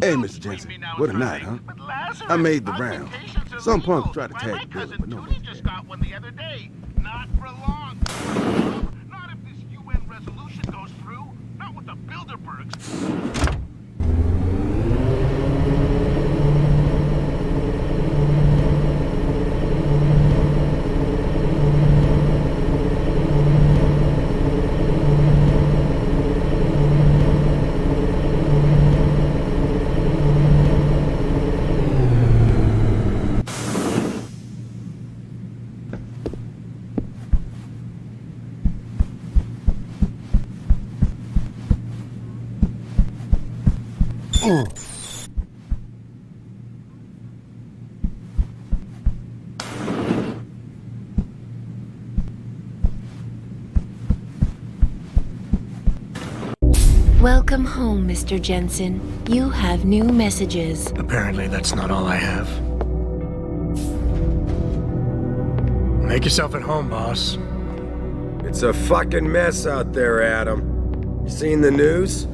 Hey, Mr. Jensen, what a night, huh? I made the round. Some punks tried to tag Billy, but no one just got one the other day. Not for long. Not if this UN resolution goes through. Not with the Bilderbergs. Welcome home, Mr. Jensen. You have new messages. Apparently that's not all I have. Make yourself at home, boss. It's a fucking mess out there, Adam. You seen the news?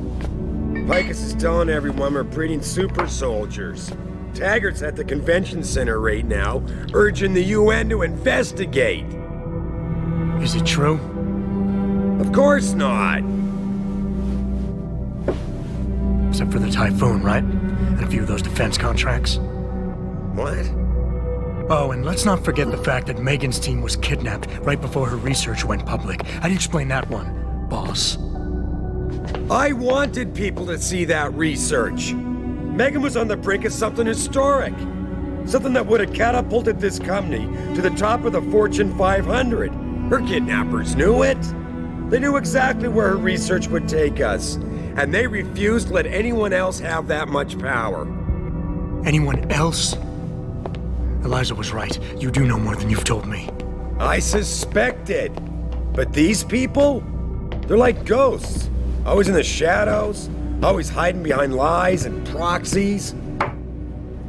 Picus is telling everyone we're breeding super soldiers. Taggart's at the convention center right now, urging the UN to investigate. Is it true? Of course not. Except for the Typhoon, right? And a few of those defense contracts. What? Oh, and let's not forget the fact that Megan's team was kidnapped right before her research went public. How do you explain that one, boss? I wanted people to see that research. Megan was on the brink of something historic. Something that would have catapulted this company to the top of the Fortune 500. Her kidnappers knew it. They knew exactly where her research would take us. And they refused to let anyone else have that much power. Anyone else? Eliza was right. You do know more than you've told me. I suspected. But these people? They're like ghosts. Always in the shadows. Always hiding behind lies and proxies.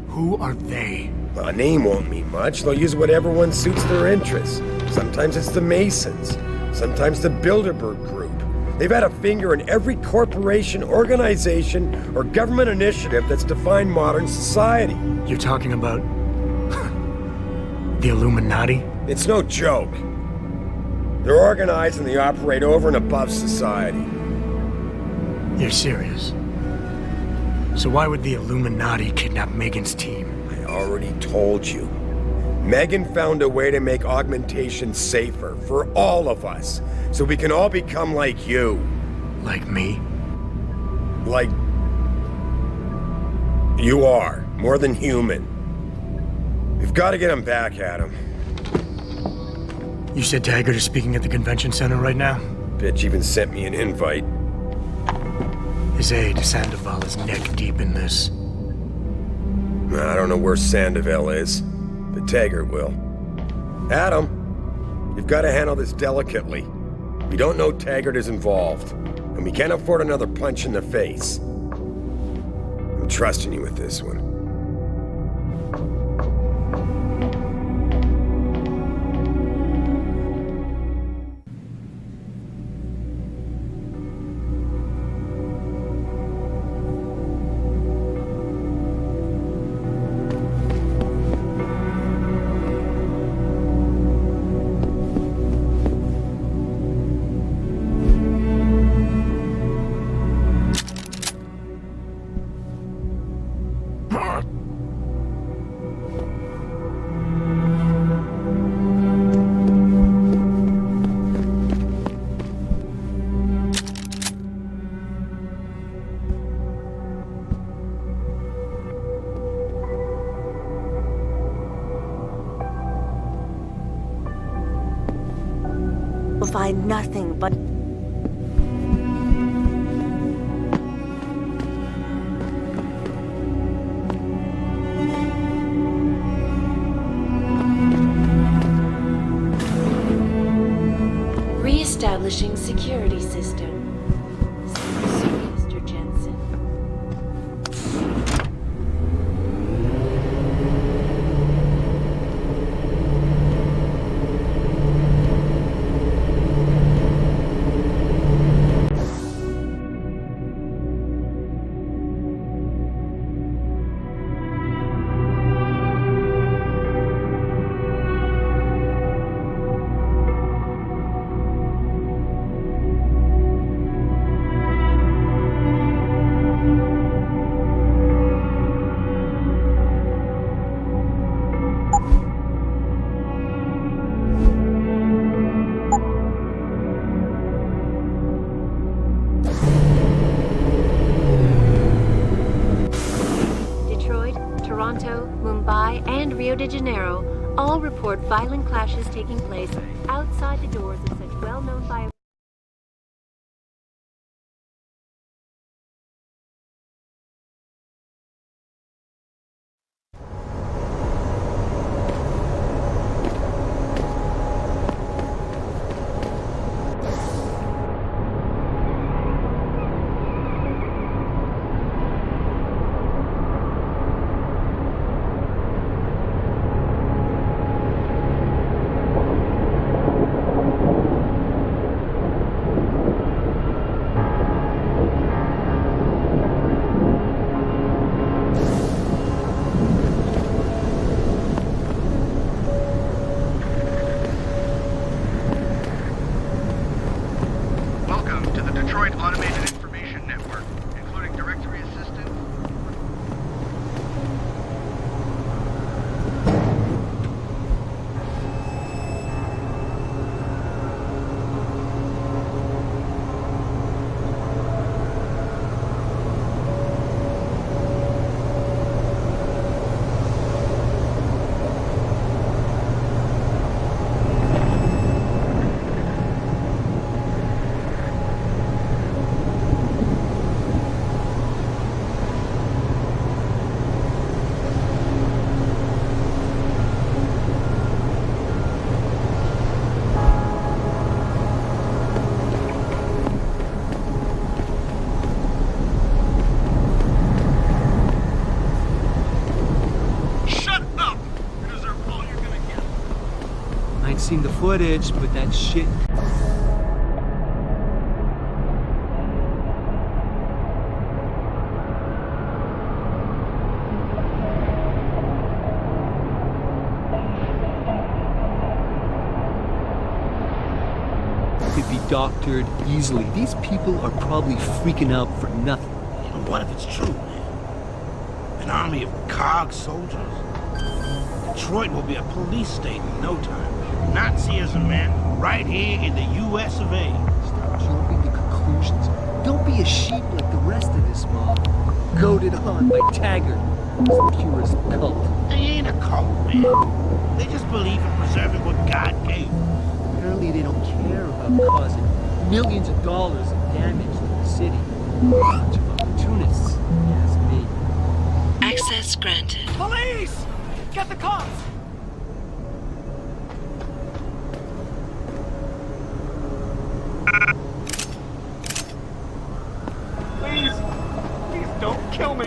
Who are they? Well, a name won't mean much. They'll use whatever one suits their interests. Sometimes it's the Masons. Sometimes the Bilderberg Group. They've had a finger in every corporation, organization, or government initiative that's defined modern society. You're talking about... the Illuminati? It's no joke. They're organized and they operate over and above society. You're serious? So why would the Illuminati kidnap Megan's team? I already told you. Megan found a way to make augmentation safer for all of us, so we can all become like you. Like me? Like... you are. More than human. We've got to get him back, Adam. You said Taggart is speaking at the convention center right now? Bitch even sent me an invite. His aide, Sandoval, is neck deep in this. I don't know where Sandoval is, but Taggart will. Adam, you've got to handle this delicately. We don't know Taggart is involved, and we can't afford another punch in the face. I'm trusting you with this one. Find nothing but Re-establishing security system. Mr. Jensen. narrow, all report violent clashes taking place outside the doors of such well-known fire. Welcome to the Detroit Automated Information Network, including directory assistance. Shut up! You deserve all you're gonna get. I ain't seen the footage, but that shit. Could be doctored easily. These people are probably freaking out for nothing. And what if it's true, man? An army of cog soldiers? Detroit will be a police state in no time. Nazism, man, right here in the U.S. of A. Stop jumping to conclusions. Don't be a sheep like the rest of this mob. Goaded on by Taggart, the purest cult. They ain't a cult, man. They just believe in preserving what God gave them. Apparently they don't care about causing millions of dollars of damage to the city. Bunch of opportunists, if you ask me. Access granted. Police! Get the cops! Please! Please don't kill me!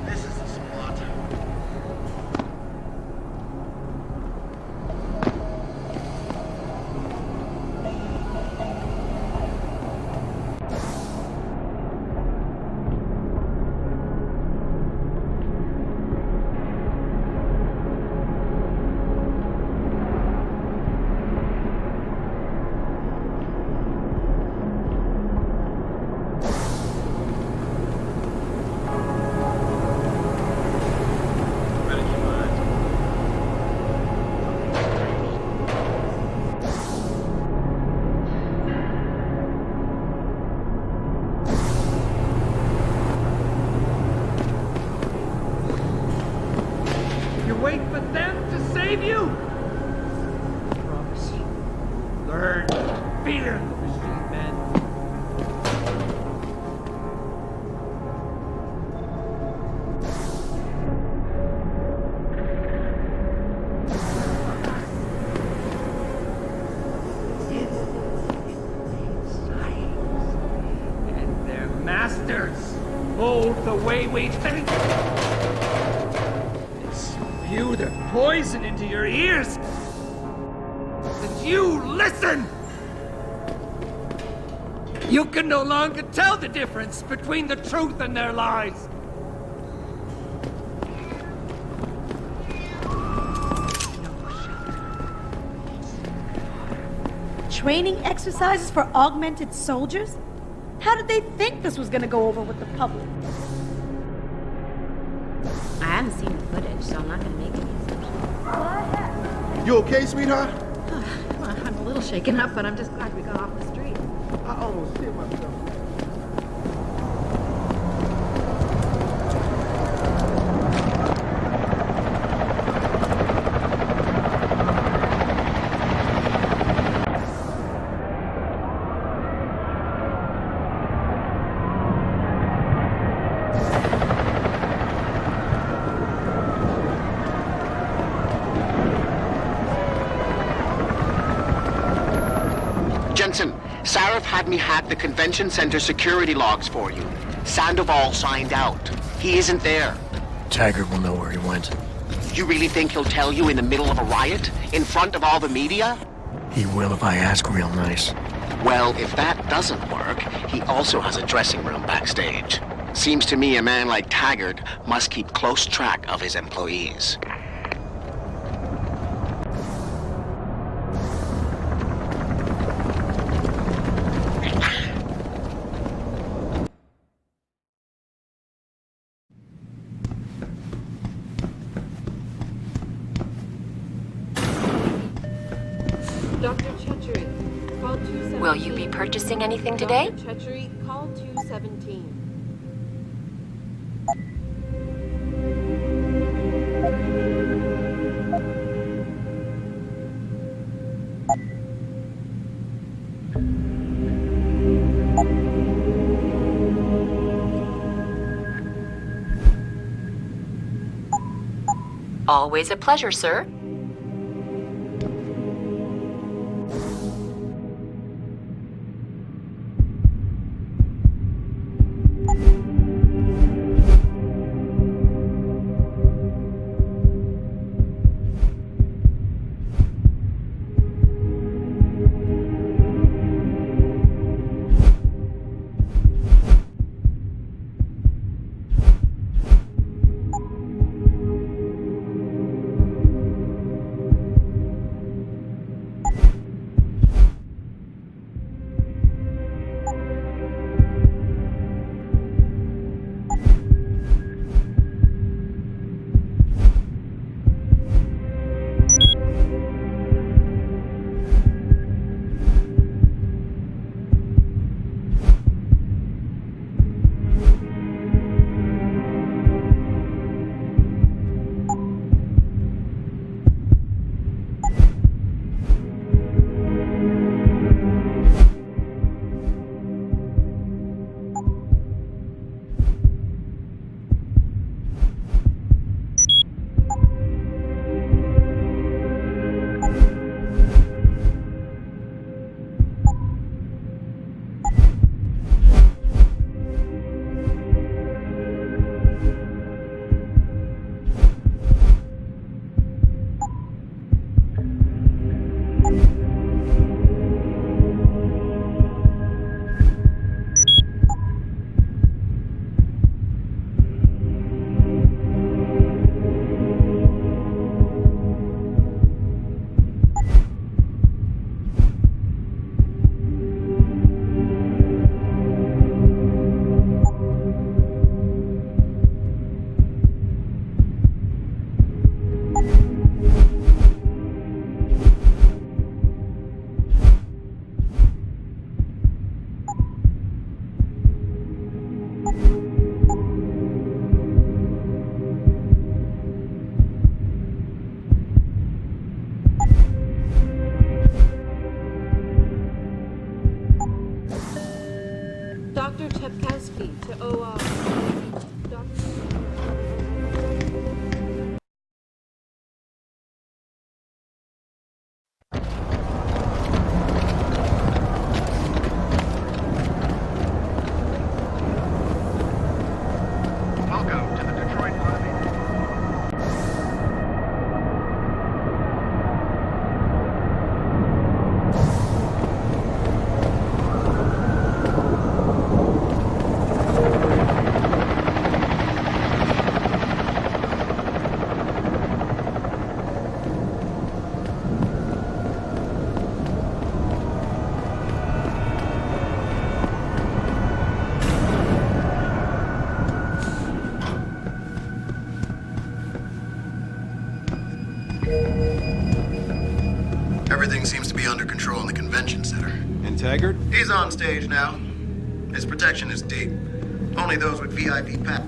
This is a spot. You wait for them to save you? Promise you. Learn. Fear the machine, man. And their masters hold the way we think. Spew their poison into your ears. And you listen. You can no longer tell the difference between the truth and their lies. Training exercises for augmented soldiers? How did they think this was gonna go over with the public? I haven't seen the footage, so I'm not gonna make any assumptions. You okay, sweetheart? Well, I'm a little shaken up, but I'm just glad we got off the street. I almost hit myself. Jensen, Sarif had me hack the convention center security logs for you. Sandoval signed out. He isn't there. Taggart will know where he went. You really think he'll tell you in the middle of a riot? In front of all the media? He will if I ask real nice. Well, if that doesn't work, he also has a dressing room backstage. Seems to me a man like Taggart must keep close track of his employees. Dr. Chechery, call 217. Will you be purchasing anything today? Dr. Chechery, call 217. Always a pleasure, sir. Dr. Chepkowski to OR. Welcome to the Detroit Automated. Everything seems to be under control in the convention center. And Taggart? He's on stage now. His protection is deep. Only those with VIP pass.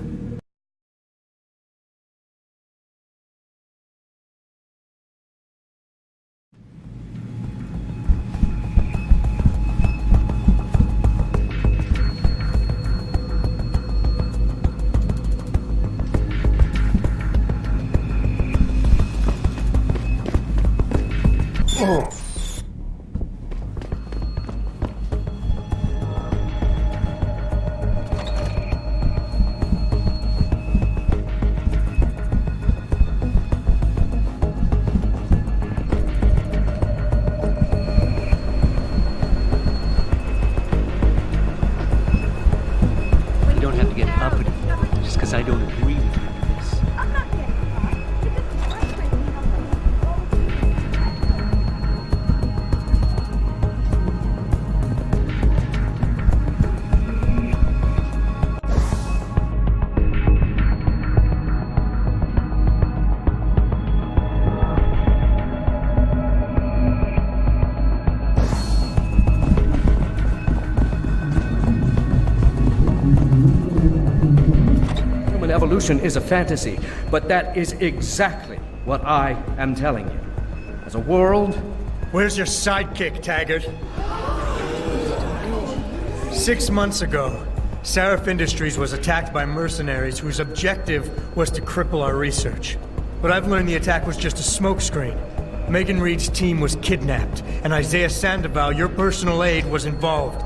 revolution is a fantasy, but that is exactly what I am telling you. As a world... Where's your sidekick, Taggart? 6 months ago, Seraph Industries was attacked by mercenaries whose objective was to cripple our research. But I've learned the attack was just a smokescreen. Megan Reed's team was kidnapped, and Isaiah Sandoval, your personal aide, was involved.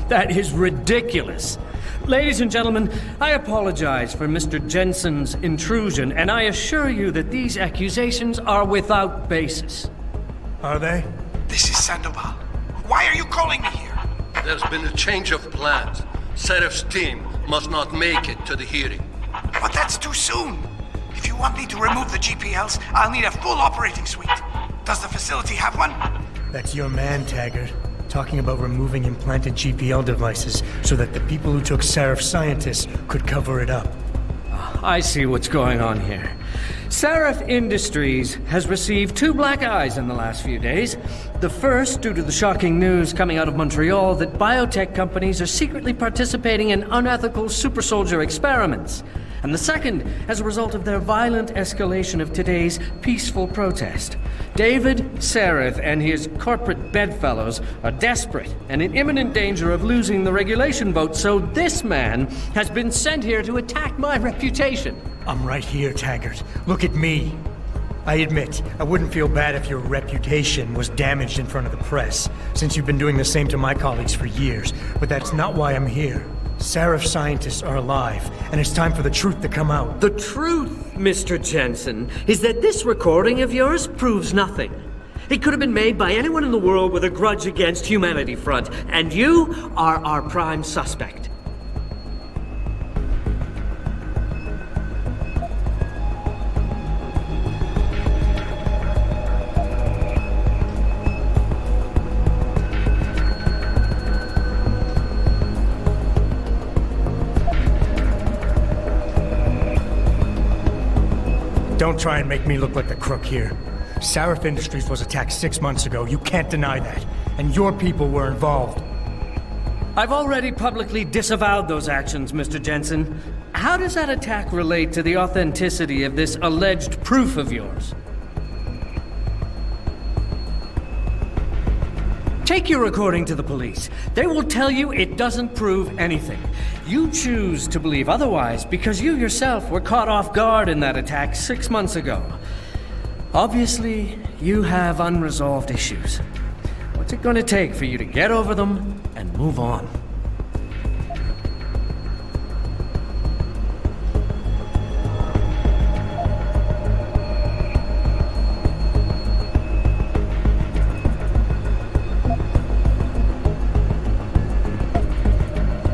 That is ridiculous. Ladies and gentlemen, I apologize for Mr. Jensen's intrusion, and I assure you that these accusations are without basis. Are they? This is Sandoval. Why are you calling me here? There's been a change of plans. Seraph's team must not make it to the hearing. But that's too soon. If you want me to remove the GPLs, I'll need a full operating suite. Does the facility have one? That's your man, Taggart. Talking about removing implanted GPL devices so that the people who took Seraph scientists could cover it up. I see what's going on here. Seraph Industries has received 2 black eyes in the last few days. The first, due to the shocking news coming out of Montreal that biotech companies are secretly participating in unethical super soldier experiments. And the second, as a result of their violent escalation of today's peaceful protest. David Seraph and his corporate bedfellows are desperate and in imminent danger of losing the regulation vote, so this man has been sent here to attack my reputation. I'm right here, Taggart. Look at me. I admit, I wouldn't feel bad if your reputation was damaged in front of the press, since you've been doing the same to my colleagues for years, but that's not why I'm here. Seraph scientists are alive, and it's time for the truth to come out. The truth, Mr. Jensen, is that this recording of yours proves nothing. It could have been made by anyone in the world with a grudge against Humanity Front, and you are our prime suspect. Don't try and make me look like the crook here. Seraph Industries was attacked 6 months ago. You can't deny that. And your people were involved. I've already publicly disavowed those actions, Mr. Jensen. How does that attack relate to the authenticity of this alleged proof of yours? Take your recording to the police. They will tell you it doesn't prove anything. You choose to believe otherwise because you yourself were caught off guard in that attack 6 months ago. Obviously, you have unresolved issues. What's it going to take for you to get over them and move on?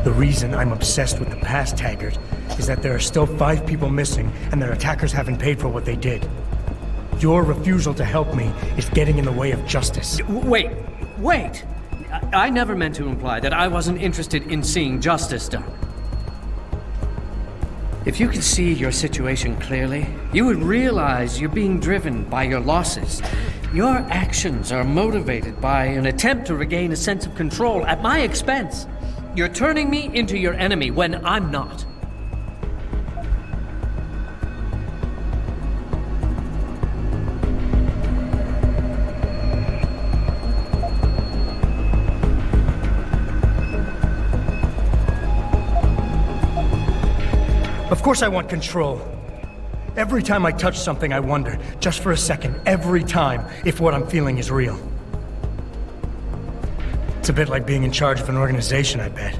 The reason I'm obsessed with the past, Taggart, is that there are still 5 people missing and their attackers haven't paid for what they did. Your refusal to help me is getting in the way of justice. Wait! I never meant to imply that I wasn't interested in seeing justice done. If you could see your situation clearly, you would realize you're being driven by your losses. Your actions are motivated by an attempt to regain a sense of control at my expense. You're turning me into your enemy when I'm not. Of course I want control. Every time I touch something, I wonder, just for a second, every time, if what I'm feeling is real. It's a bit like being in charge of an organization, I bet.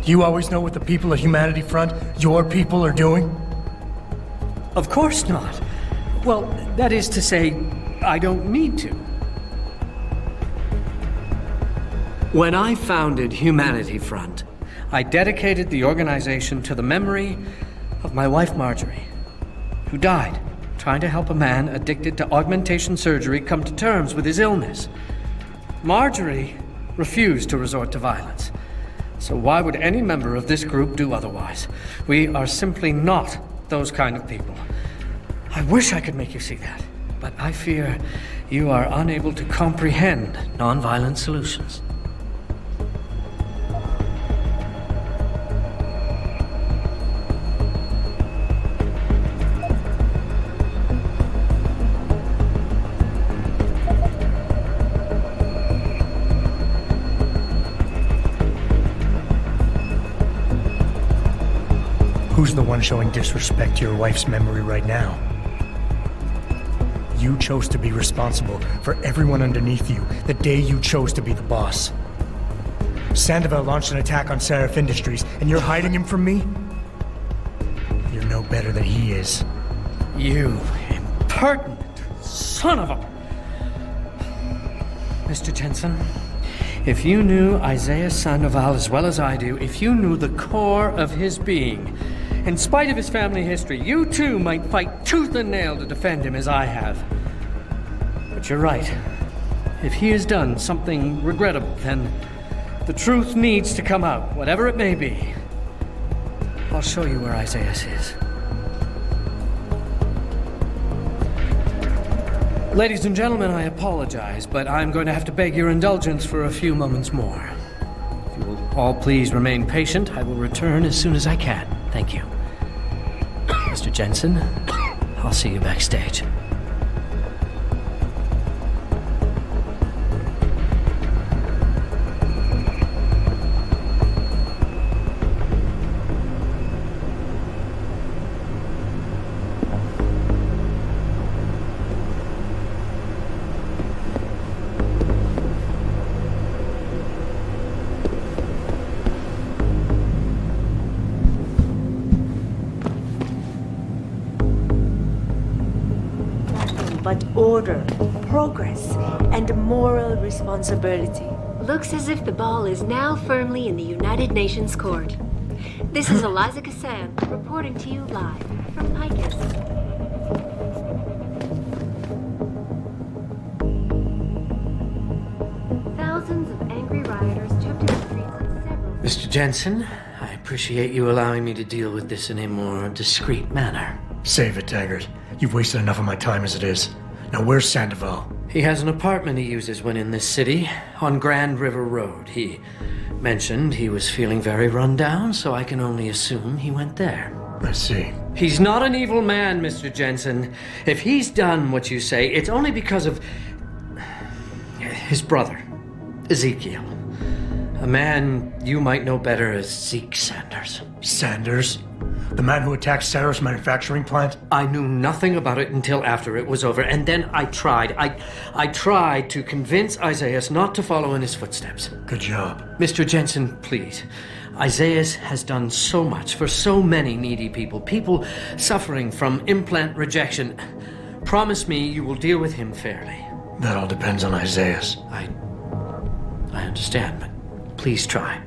Do you always know what the people at Humanity Front, your people, are doing? Of course not. Well, that is to say, I don't need to. When I founded Humanity Front, I dedicated the organization to the memory of my wife Marjorie, who died trying to help a man addicted to augmentation surgery come to terms with his illness. Marjorie refused to resort to violence. So why would any member of this group do otherwise? We are simply not those kind of people. I wish I could make you see that, but I fear you are unable to comprehend nonviolent solutions. the one showing disrespect to your wife's memory right now. You chose to be responsible for everyone underneath you the day you chose to be the boss. Sandoval launched an attack on Seraph Industries, and you're hiding him from me? You're no better than he is. You impertinent son of a... Mr. Jensen, if you knew Isaiah Sandoval as well as I do, if you knew the core of his being, in spite of his family history, you too might fight tooth and nail to defend him as I have. But you're right. If he has done something regrettable, then the truth needs to come out, whatever it may be. I'll show you where Isaiah is. Ladies and gentlemen, I apologize, but I'm going to have to beg your indulgence for a few moments more. If you will all please remain patient, I will return as soon as I can. Thank you. Mr. Jensen, I'll see you backstage. But order, progress, and moral responsibility. Looks as if the ball is now firmly in the United Nations court. This is Eliza Kassan reporting to you live from Picus. Thousands of angry rioters took to the streets in several... Mr. Jensen, I appreciate you allowing me to deal with this in a more discreet manner. Save it, Taggart. You've wasted enough of my time as it is. Now, where's Sandoval? He has an apartment he uses when in this city, on Grand River Road. He mentioned he was feeling very run down, so I can only assume he went there. I see. He's not an evil man, Mr. Jensen. If he's done what you say, it's only because of his brother, Ezekiel. A man you might know better as Zeke Sanders. Sanders? The man who attacked Sarah's manufacturing plant? I knew nothing about it until after it was over, and then I tried. I tried to convince Isaiah not to follow in his footsteps. Good job. Mr. Jensen, please. Isaiah has done so much for so many needy people, people suffering from implant rejection. Promise me you will deal with him fairly. That all depends on Isaiah. I understand, but please try.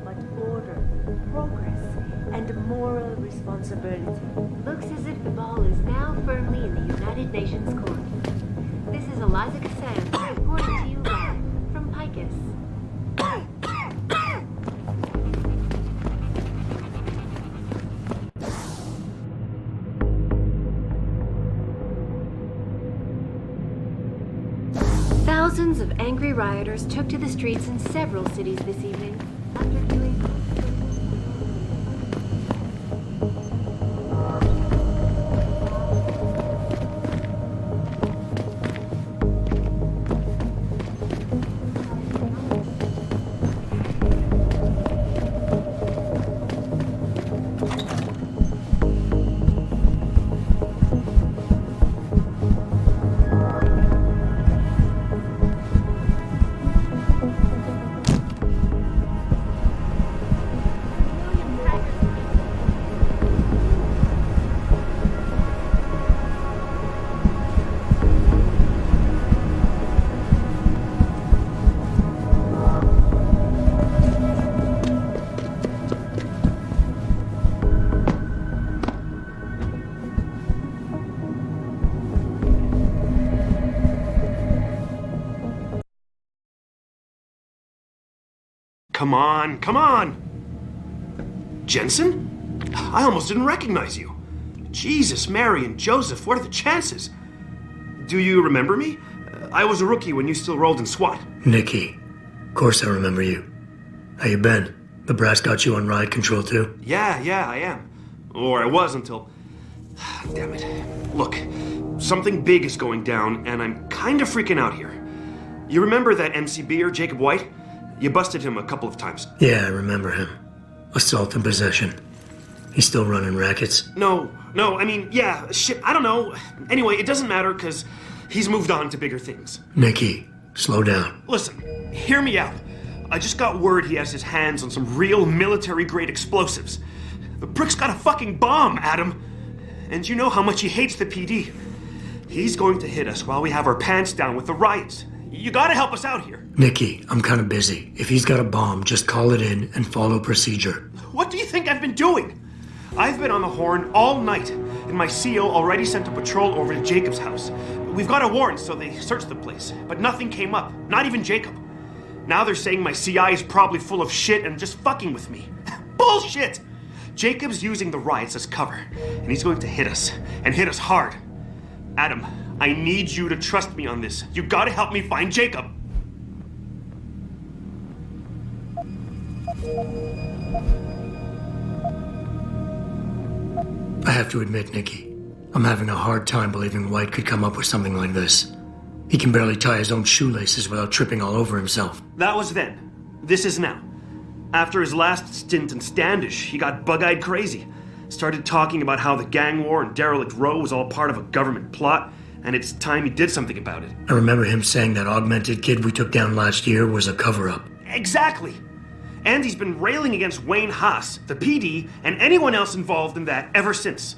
But order, progress, and moral responsibility. Looks as if the ball is now firmly in the United Nations court. This is Eliza Kassan reporting to you live from Picus. Thousands of angry rioters took to the streets in several cities this evening after viewing... Come on, come on! Jensen? I almost didn't recognize you. Jesus, Mary, and Joseph, what are the chances? Do you remember me? I was a rookie when you still rolled in SWAT. Nikki. Of course I remember you. How you been? The brass got you on ride control too? Yeah, I am. Or I was until... Damn it. Look, something big is going down, and I'm kind of freaking out here. You remember that MCBer, Jacob White? You busted him a couple of times. Yeah, I remember him. Assault and possession. He's still running rackets? No, I mean, yeah, shit, I don't know. Anyway, it doesn't matter, because he's moved on to bigger things. Nicky, slow down. Listen, hear me out. I just got word he has his hands on some real military-grade explosives. The prick's got a fucking bomb, Adam. And you know how much he hates the PD. He's going to hit us while we have our pants down with the riots. You gotta help us out here. Nicky, I'm kind of busy. If he's got a bomb, just call it in and follow procedure. What do you think I've been doing? I've been on the horn all night, and my CO already sent a patrol over to Jacob's house. We've got a warrant, so they searched the place, but nothing came up, not even Jacob. Now they're saying my CI is probably full of shit and just fucking with me. Bullshit! Jacob's using the riots as cover, and he's going to hit us, and hit us hard. Adam, I need you to trust me on this. You gotta help me find Jacob. I have to admit, Nicky, I'm having a hard time believing White could come up with something like this. He can barely tie his own shoelaces without tripping all over himself. That was then. This is now. After his last stint in Standish, he got bug-eyed crazy. Started talking about how the gang war and Derelict Row was all part of a government plot, and it's time he did something about it. I remember him saying that augmented kid we took down last year was a cover-up. Exactly! And he's been railing against Wayne Haas, the PD, and anyone else involved in that ever since.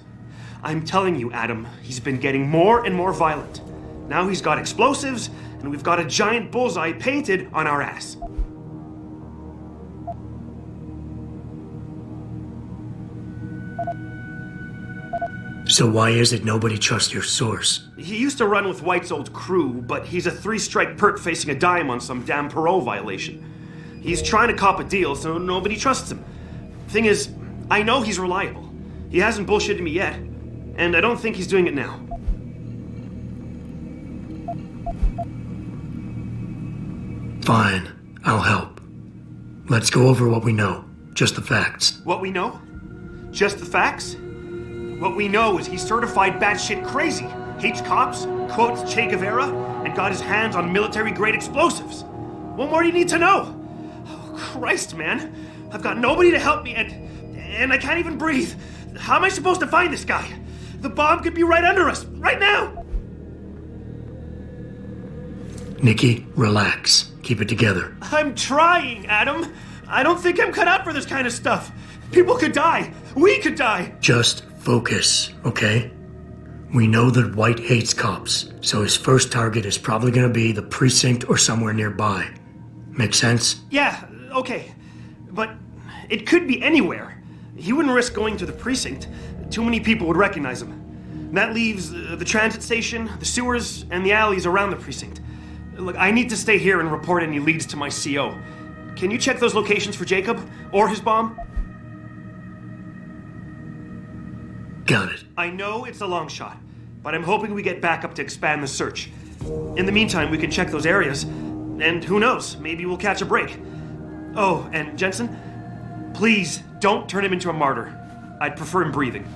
I'm telling you, Adam, he's been getting more and more violent. Now he's got explosives, and we've got a giant bullseye painted on our ass. So why is it nobody trusts your source? He used to run with White's old crew, but he's a 3-strike pert facing a dime on some damn parole violation. He's trying to cop a deal, so nobody trusts him. Thing is, I know he's reliable. He hasn't bullshitted me yet, and I don't think he's doing it now. Fine, I'll help. Let's go over what we know. Just the facts. What we know? Just the facts? What we know is he's certified batshit crazy, hates cops, quotes Che Guevara, and got his hands on military-grade explosives. What more do you need to know? Oh, Christ, man. I've got nobody to help me, and I can't even breathe. How am I supposed to find this guy? The bomb could be right under us, right now! Nicky, relax. Keep it together. I'm trying, Adam. I don't think I'm cut out for this kind of stuff. People could die. We could die. Just focus, okay? We know that White hates cops, so his first target is probably gonna be the precinct or somewhere nearby. Make sense? Yeah, okay. But it could be anywhere. He wouldn't risk going to the precinct. Too many people would recognize him. That leaves the transit station, the sewers, and the alleys around the precinct. Look, I need to stay here and report any leads to my CO. Can you check those locations for Jacob? Or his bomb? Got it. I know it's a long shot, but I'm hoping we get backup to expand the search. In the meantime, we can check those areas, and who knows, maybe we'll catch a break. Oh, and Jensen, please don't turn him into a martyr. I'd prefer him breathing.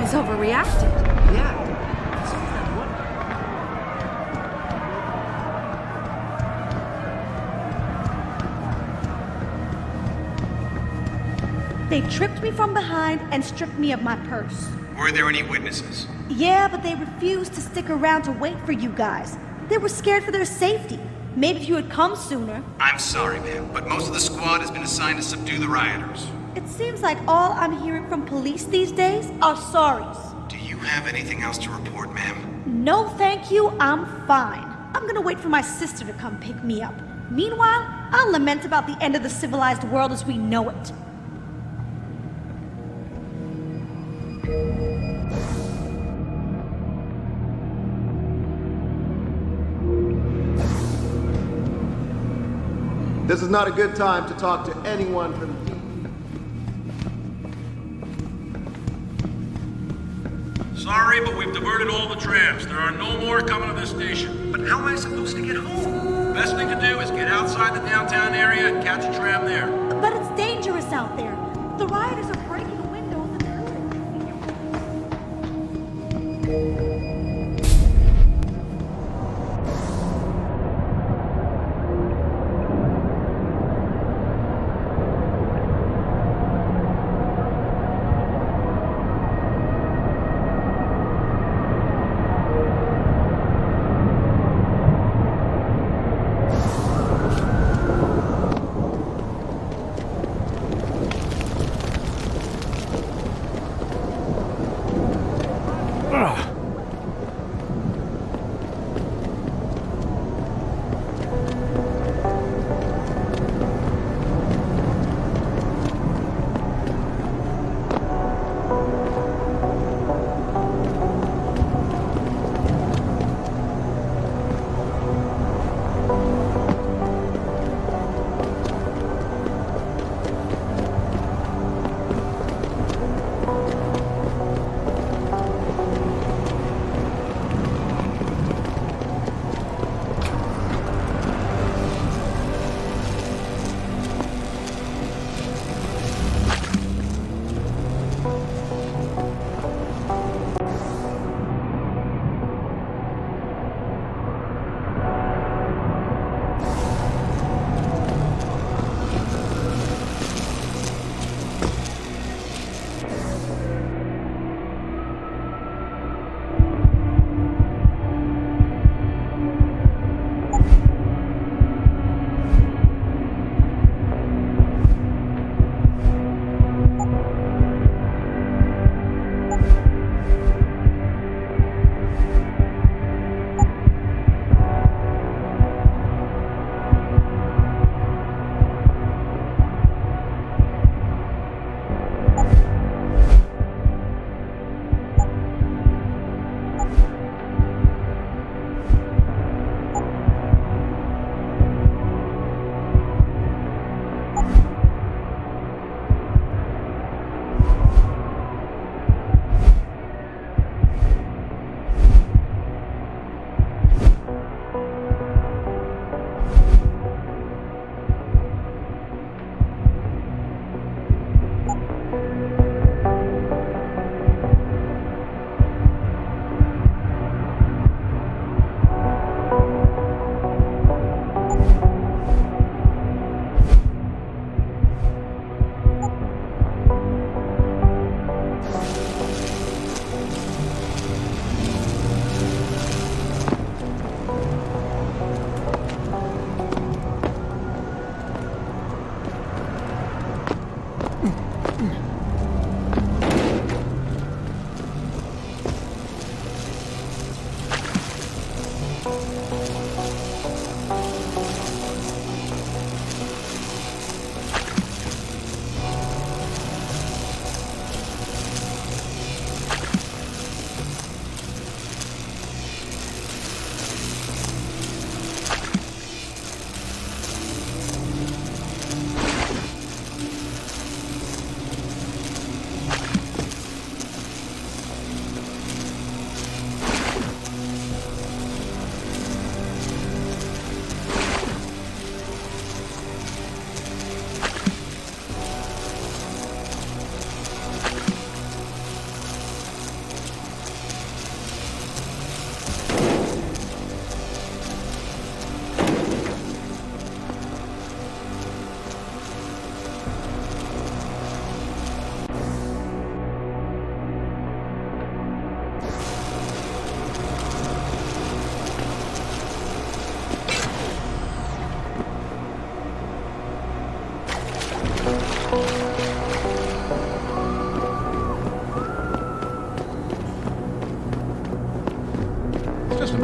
He's overreacted. Yeah. They tripped me from behind and stripped me of my purse. Were there any witnesses? Yeah, but they refused to stick around to wait for you guys. They were scared for their safety. Maybe if you had come sooner. I'm sorry, ma'am, but most of the squad has been assigned to subdue the rioters. It seems like all I'm hearing from police these days are sorries. Do you have anything else to report, ma'am? No, thank you. I'm fine. I'm gonna wait for my sister to come pick me up. Meanwhile, I'll lament about the end of the civilized world as we know it. This is not a good time to talk to anyone from Sorry, but we've diverted all the trams. There are no more coming to this station. But how am I supposed to get home? Best thing to do is get outside the downtown area and catch a tram there. But it's dangerous out there. The rioters are breaking windows and looting.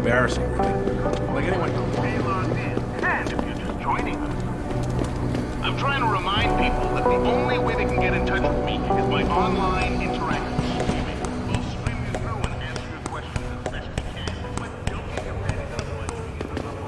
embarrassing, really. Like anyone knows. Stay logged in. And if you're just joining us, I'm trying to remind people that the only way they can get in touch with me is by online interaction streaming. We'll stream you through and answer your questions as best we can. But don't get your panic otherwise we get the number.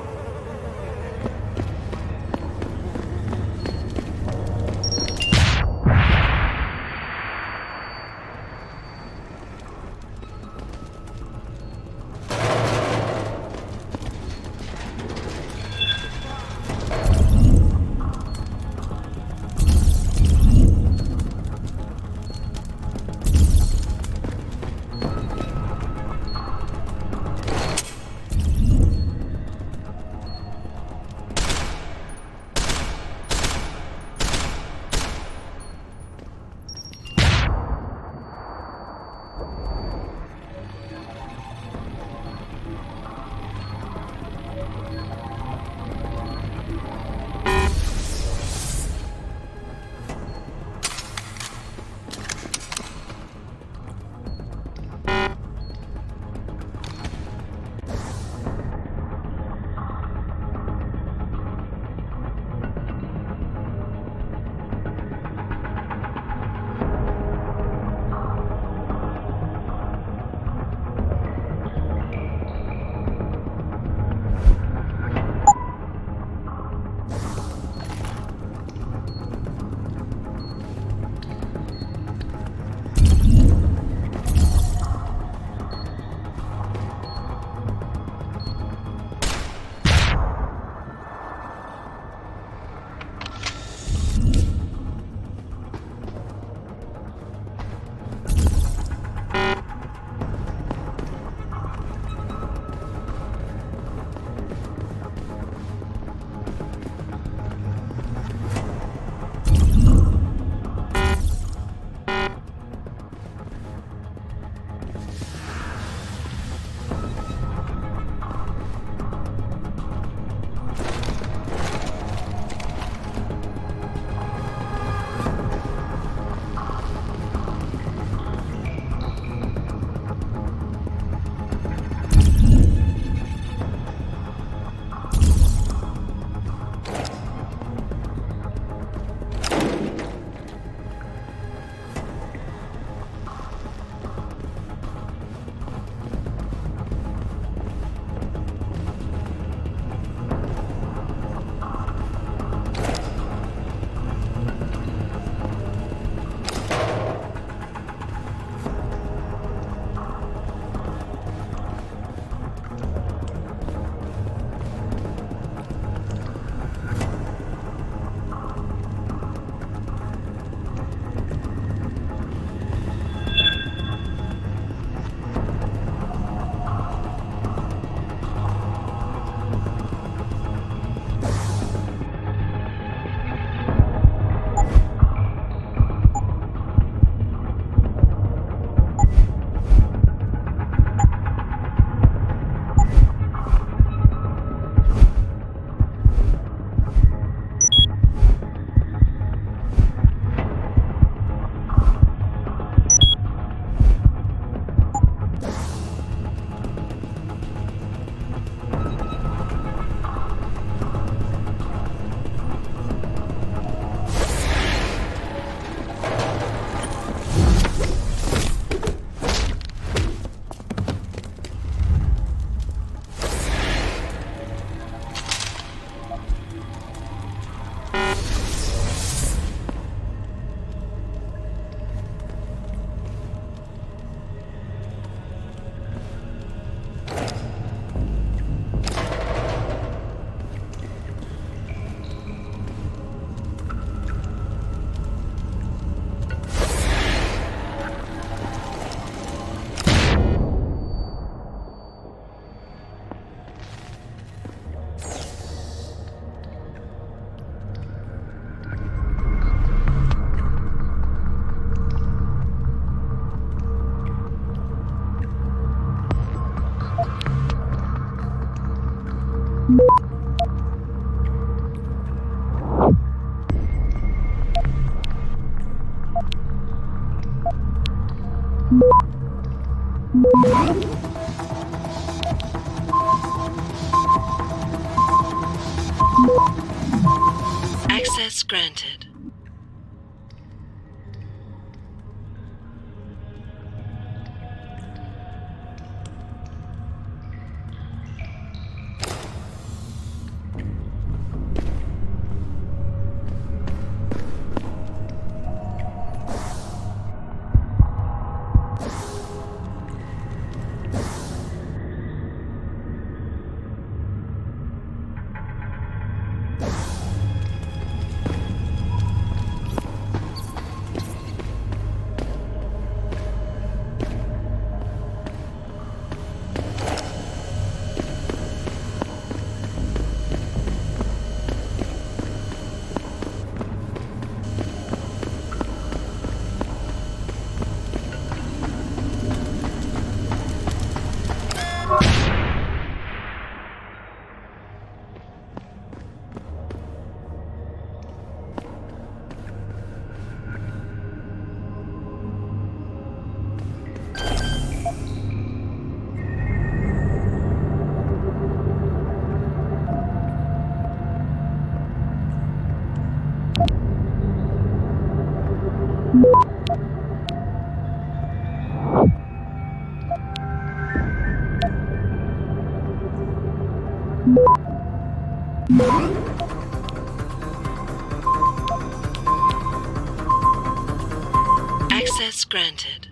granted. Access granted.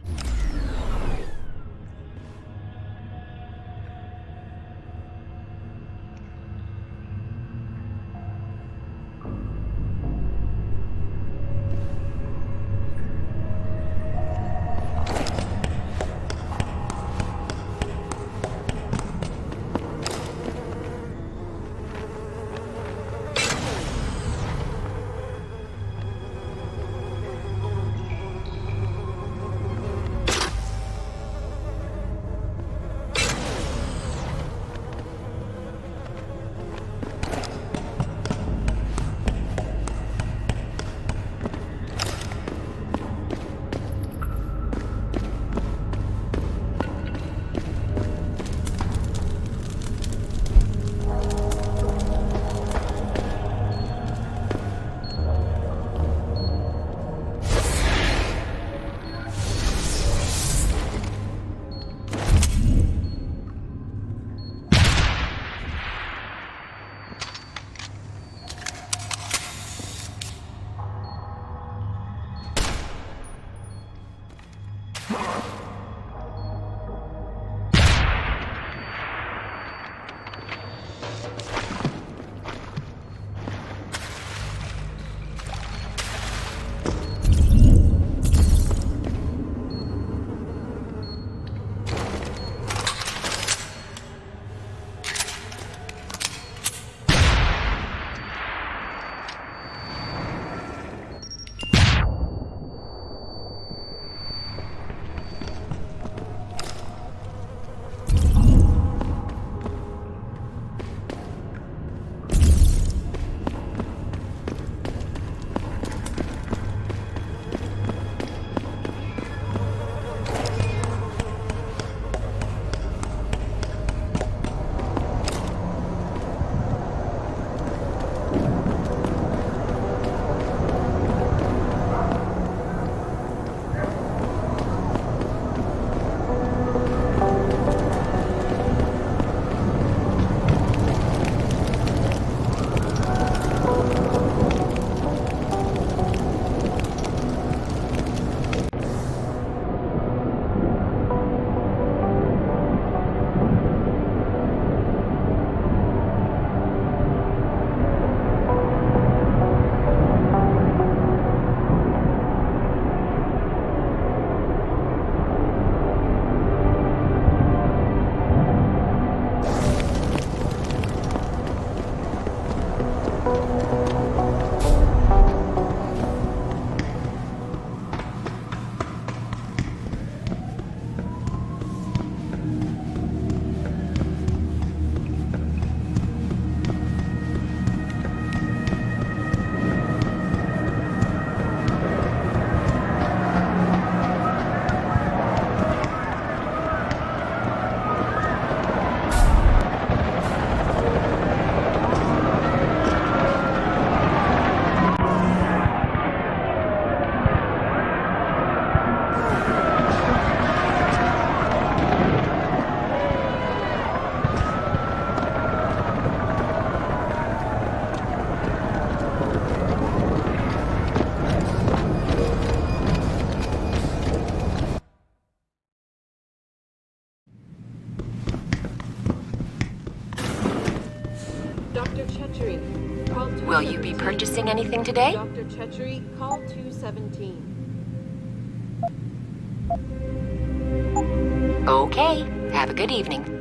Chetchery, call 217. Will you be purchasing anything today? Dr. Chetchery, call 217. Okay. Have a good evening.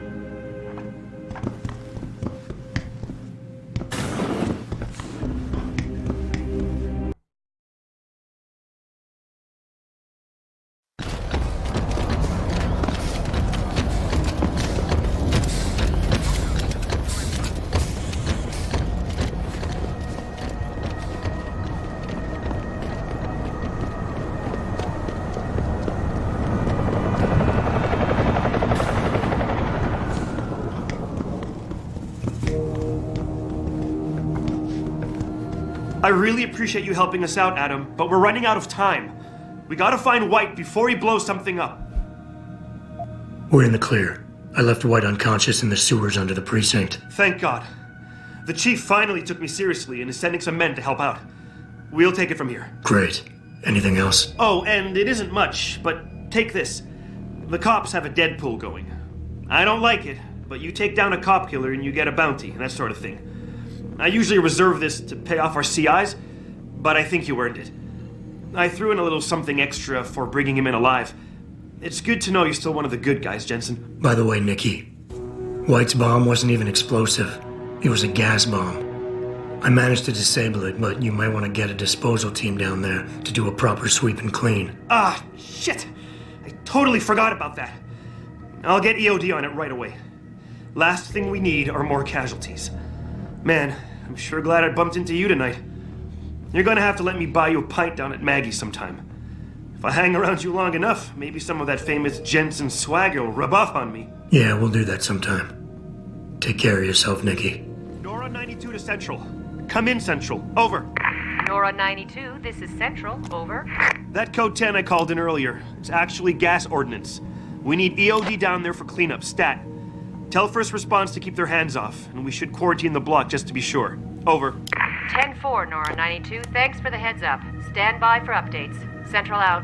I really appreciate you helping us out, Adam, but we're running out of time. We gotta find White before he blows something up. We're in the clear. I left White unconscious in the sewers under the precinct. Thank God. The chief finally took me seriously and is sending some men to help out. We'll take it from here. Great. Anything else? Oh, and it isn't much, but take this. The cops have a Deadpool going. I don't like it, but you take down a cop killer and you get a bounty, and that sort of thing. I usually reserve this to pay off our CIs, but I think you earned it. I threw in a little something extra for bringing him in alive. It's good to know you're still one of the good guys, Jensen. By the way, Nikki, White's bomb wasn't even explosive. It was a gas bomb. I managed to disable it, but you might want to get a disposal team down there to do a proper sweep and clean. Ah, shit! I totally forgot about that. I'll get EOD on it right away. Last thing we need are more casualties. Man, I'm sure glad I bumped into you tonight. You're gonna have to let me buy you a pint down at Maggie's sometime. If I hang around you long enough, maybe some of that famous Jensen swagger will rub off on me. Yeah, we'll do that sometime. Take care of yourself, Nikki. Nora 92 to Central. Come in, Central. Over. Nora 92, this is Central. Over. That code 10 I called in earlier. It's actually gas ordnance. We need EOD down there for cleanup. Stat. Tell first response to keep their hands off, and we should quarantine the block just to be sure. Over. 10-4, Nora 92. Thanks for the heads up. Stand by for updates. Central out.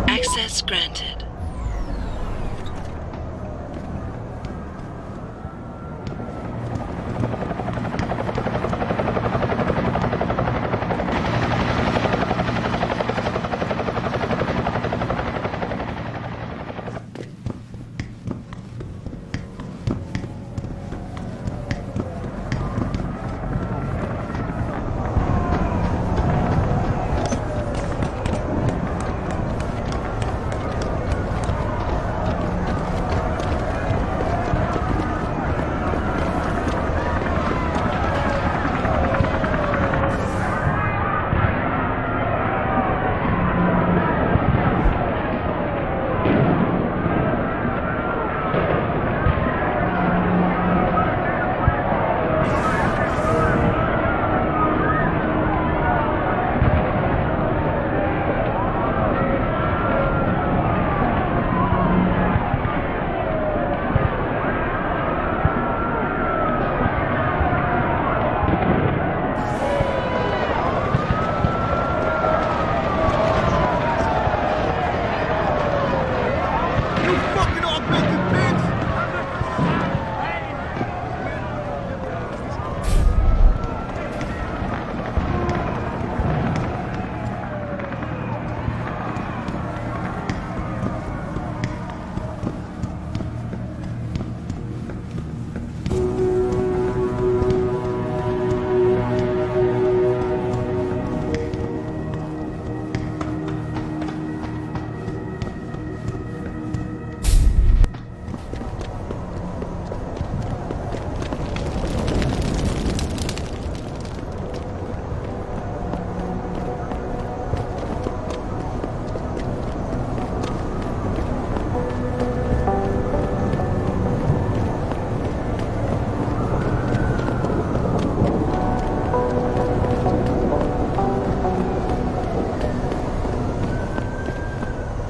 Access granted.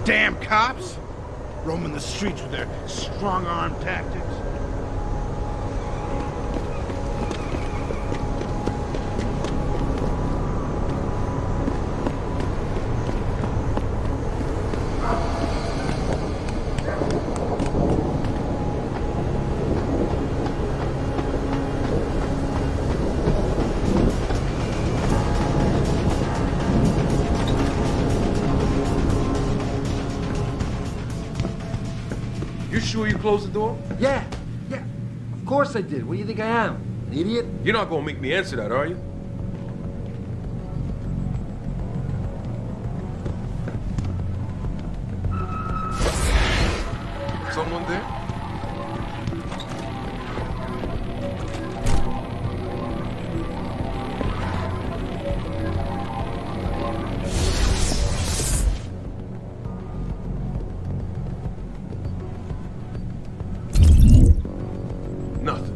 Damn cops! Roaming the streets with their strong-arm tactics. You sure you closed the door? Yeah. Of course I did. What do you think I am? An idiot? You're not gonna make me answer that, are you? Someone there? Nothing.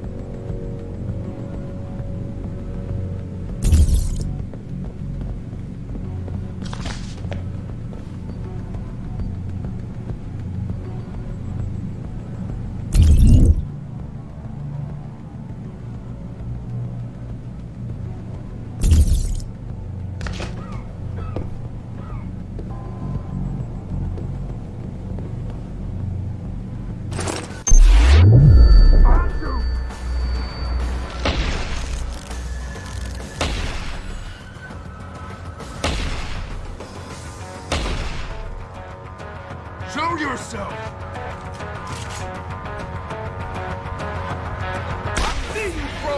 Show yourself! I see you, bro!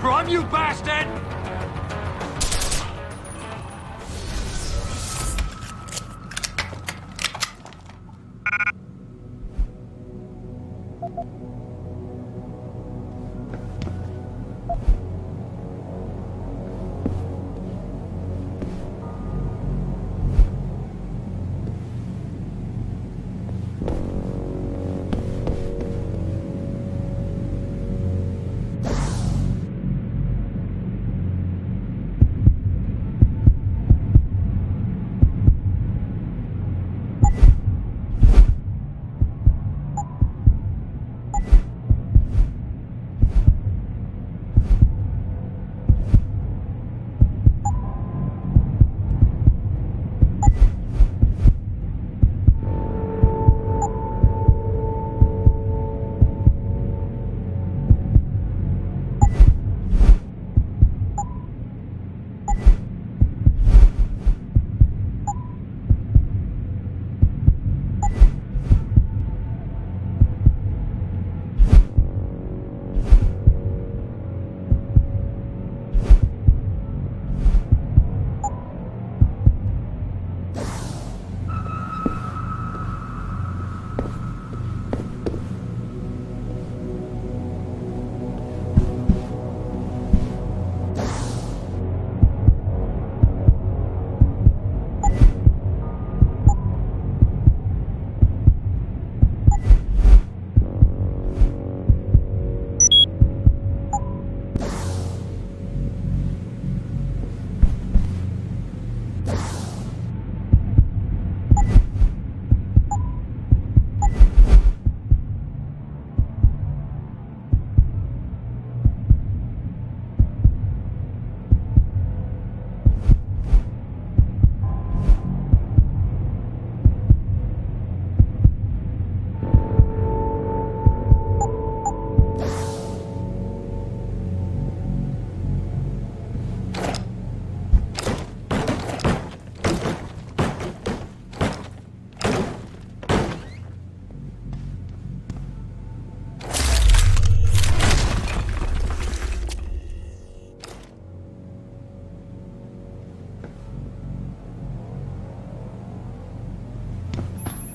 Run, you bastard!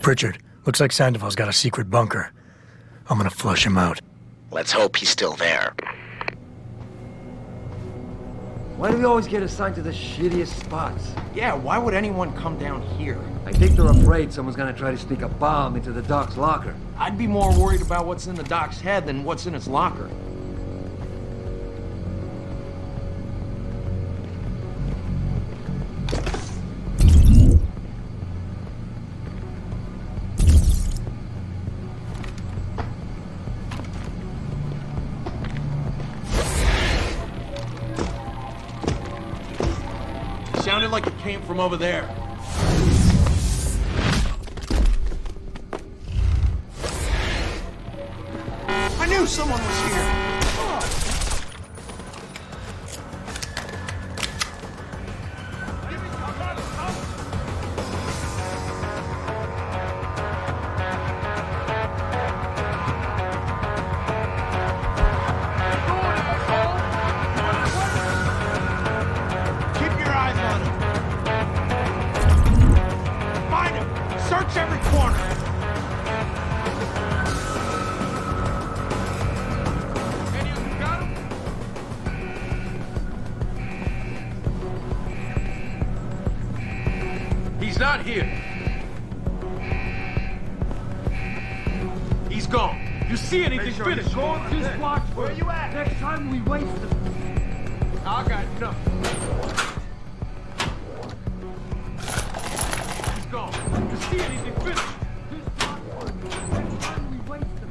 Pritchard, looks like Sandoval's got a secret bunker. I'm gonna flush him out. Let's hope he's still there. Why do we always get assigned to the shittiest spots? Yeah, why would anyone come down here? I think they're afraid someone's gonna try to sneak a bomb into the Doc's locker. I'd be more worried about what's in the Doc's head than what's in his locker. sounded like it came from over there. I knew someone was here. Keep your eyes on him. Find him. Search every corner. He's not here. He's gone. You see anything, finish. Just watch where you at. Next time we waste them. I got nothing. He's gone. You see anything, finish. Just watch next time we waste them.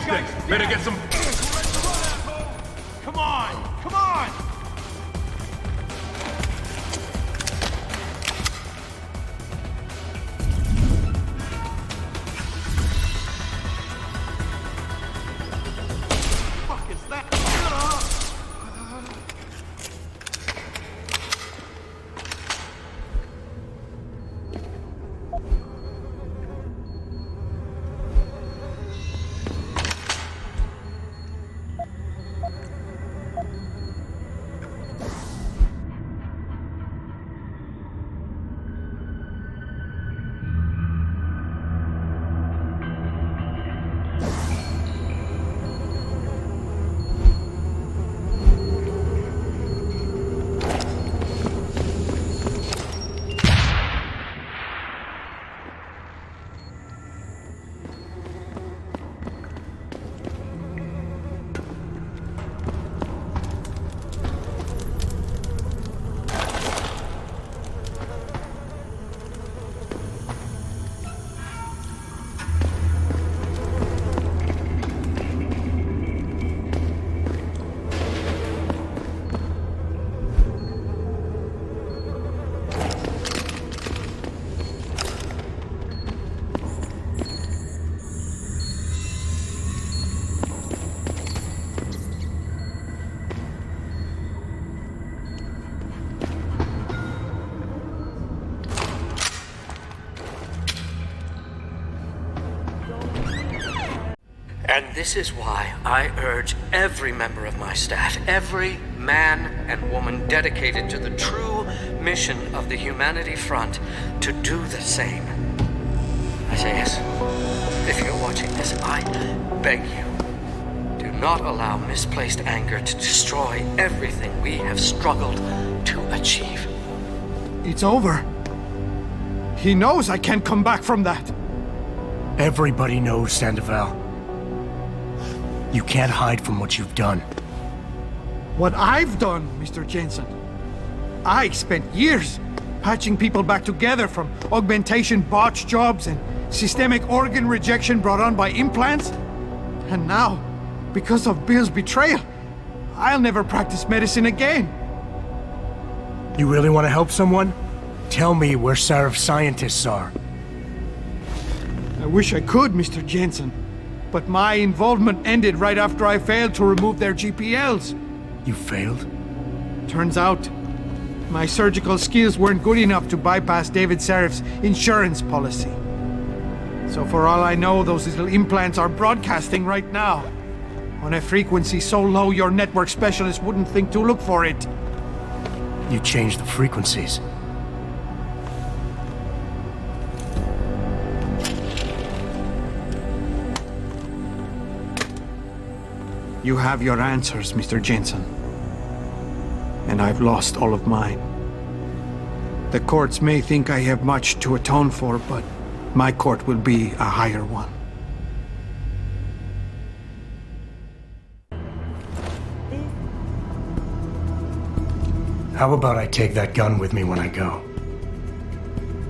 stick. Better get some... Come on! Come on! Fuck is that? And this is why I urge every member of my staff, every man and woman dedicated to the true mission of the Humanity Front, to do the same. Isaias, if you're watching this, I beg you, do not allow misplaced anger to destroy everything we have struggled to achieve. It's over. He knows I can't come back from that. Everybody knows, Sandoval. You can't hide from what you've done. What I've done, Mr. Jensen. I spent years patching people back together from augmentation botch jobs and systemic organ rejection brought on by implants. And now, because of Bill's betrayal, I'll never practice medicine again. You really want to help someone? Tell me where Sarif's scientists are. I wish I could, Mr. Jensen. But my involvement ended right after I failed to remove their GPLs. You failed? Turns out, my surgical skills weren't good enough to bypass David Sarif's insurance policy. So for all I know, those little implants are broadcasting right now, on a frequency so low your network specialist wouldn't think to look for it. You changed the frequencies. You have your answers, Mr. Jensen. And I've lost all of mine. The courts may think I have much to atone for, but my court will be a higher one. How about I take that gun with me when I go?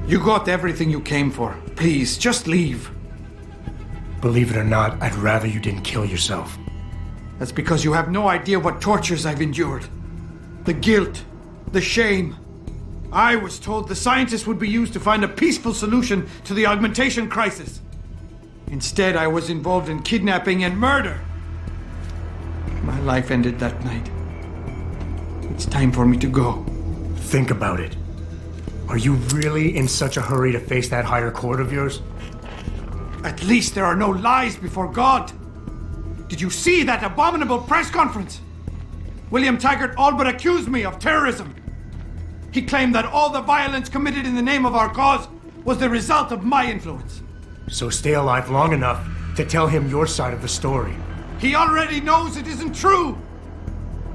You got everything you came for. Please, just leave. Believe it or not, I'd rather you didn't kill yourself. That's because you have no idea what tortures I've endured. The guilt, the shame. I was told the scientists would be used to find a peaceful solution to the augmentation crisis. Instead, I was involved in kidnapping and murder. My life ended that night. It's time for me to go. Think about it. Are you really in such a hurry to face that higher court of yours? At least there are no lies before God. Did you see that abominable press conference? William Taggart all but accused me of terrorism. He claimed that all the violence committed in the name of our cause was the result of my influence. So stay alive long enough to tell him your side of the story. He already knows it isn't true.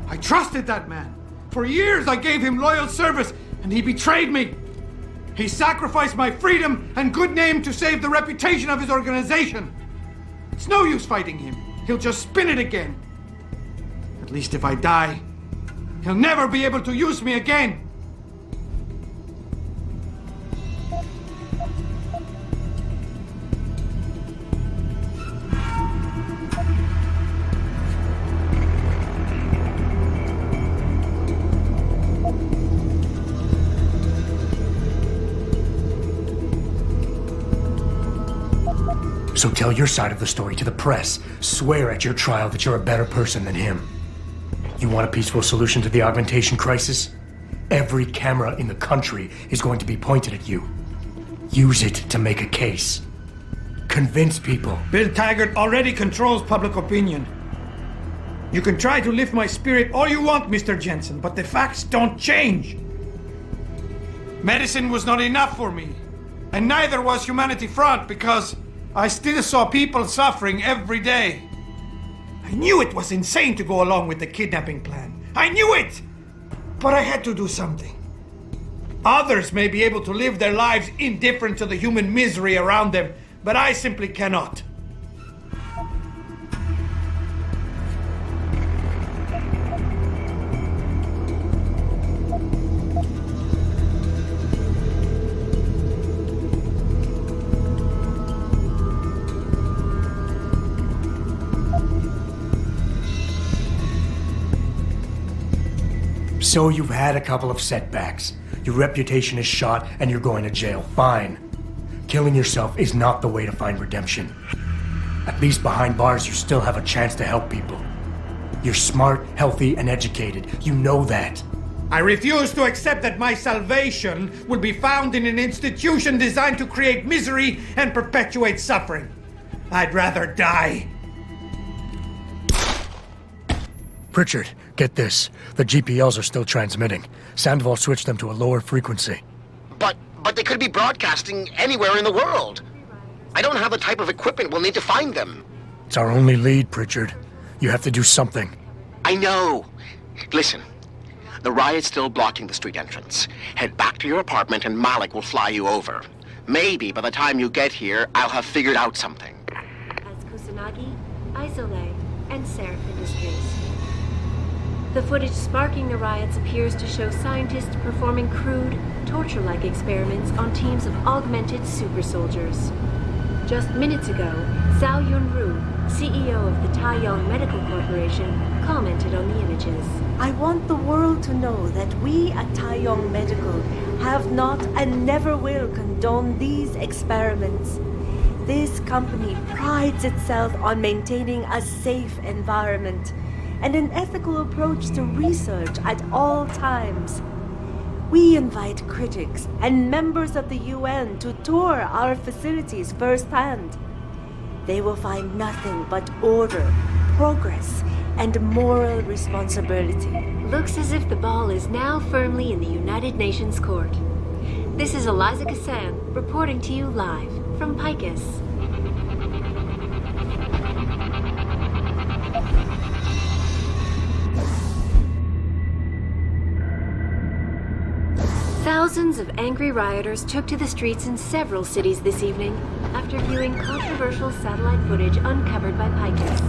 I trusted that man. For years I gave him loyal service, and he betrayed me. He sacrificed my freedom and good name to save the reputation of his organization. It's no use fighting him. He'll just spin it again. At least if I die, he'll never be able to use me again. So tell your side of the story to the press. Swear at your trial that you're a better person than him. You want a peaceful solution to the augmentation crisis? Every camera in the country is going to be pointed at you. Use it to make a case. Convince people. Bill Taggart already controls public opinion. You can try to lift my spirit all you want, Mr. Jensen, but the facts don't change. Medicine was not enough for me, and neither was Humanity Front, because I still saw people suffering every day. I knew it was insane to go along with the kidnapping plan. I knew it! But I had to do something. Others may be able to live their lives indifferent to the human misery around them, but I simply cannot. So you've had a couple of setbacks. Your reputation is shot and you're going to jail. Fine. Killing yourself is not the way to find redemption. At least behind bars you still have a chance to help people. You're smart, healthy, and educated. You know that. I refuse to accept that my salvation will be found in an institution designed to create misery and perpetuate suffering. I'd rather die. Pritchard, get this. The GPLs are still transmitting. Sandoval switched them to a lower frequency. But they could be broadcasting anywhere in the world. I don't have the type of equipment we'll need to find them. It's our only lead, Pritchard. You have to do something. I know. Listen, the riot's still blocking the street entrance. Head back to your apartment and Malik will fly you over. Maybe by the time you get here, I'll have figured out something. As Kusanagi, Isole, and Seraph Industries. The footage sparking the riots appears to show scientists performing crude, torture-like experiments on teams of augmented super soldiers. Just minutes ago, Zhao Yunru, CEO of the Taiyong Medical Corporation, commented on the images. I want the world to know that we at Taiyong Medical have not and never will condone these experiments. This company prides itself on maintaining a safe environment and an ethical approach to research at all times. We invite critics and members of the UN to tour our facilities firsthand. They will find nothing but order, progress, and moral responsibility. Looks as if the ball is now firmly in the United Nations court. This is Eliza Kassan reporting to you live from Picus. Thousands of angry rioters took to the streets in several cities this evening after viewing controversial satellite footage uncovered by Picus.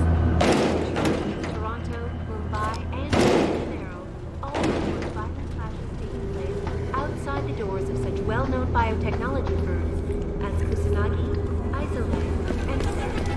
Toronto, Mumbai, and Rio de Janeiro all report violent clashes taking place outside the doors of such well-known biotechnology firms as Kusanagi, Isole, and Seraph.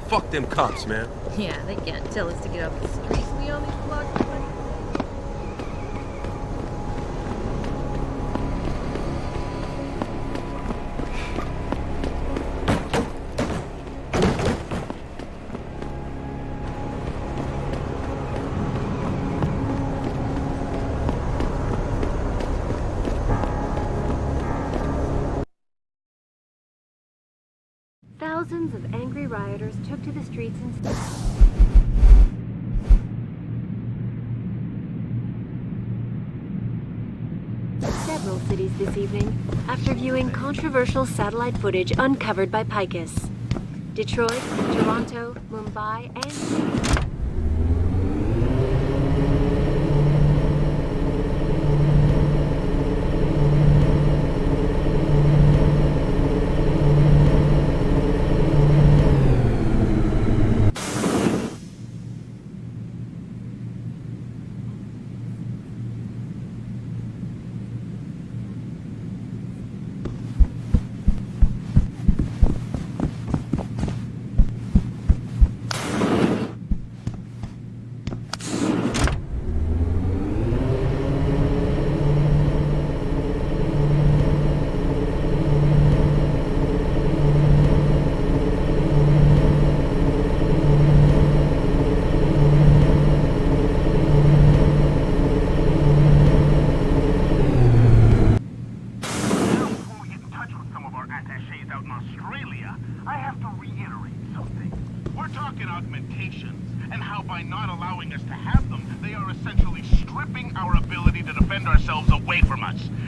Fuck them cops, man. Yeah, they can't tell us to get off the street. We only blocked Thousands of angry rioters took to the streets instead. Several cities this evening after viewing controversial satellite footage uncovered by Picus. Detroit, Toronto, Mumbai, and...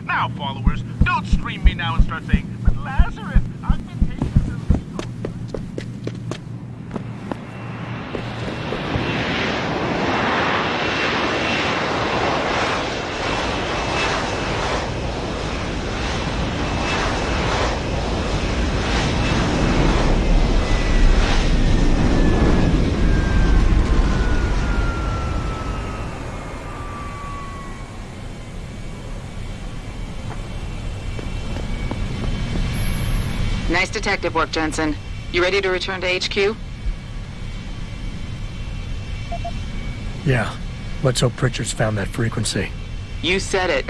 Now, followers, don't stream me now and start saying, "But Lazarus, augmentation is illegal." Nice detective work, Jensen. You ready to return to HQ? Yeah. Let's hope Pritchard's found that frequency. You said it.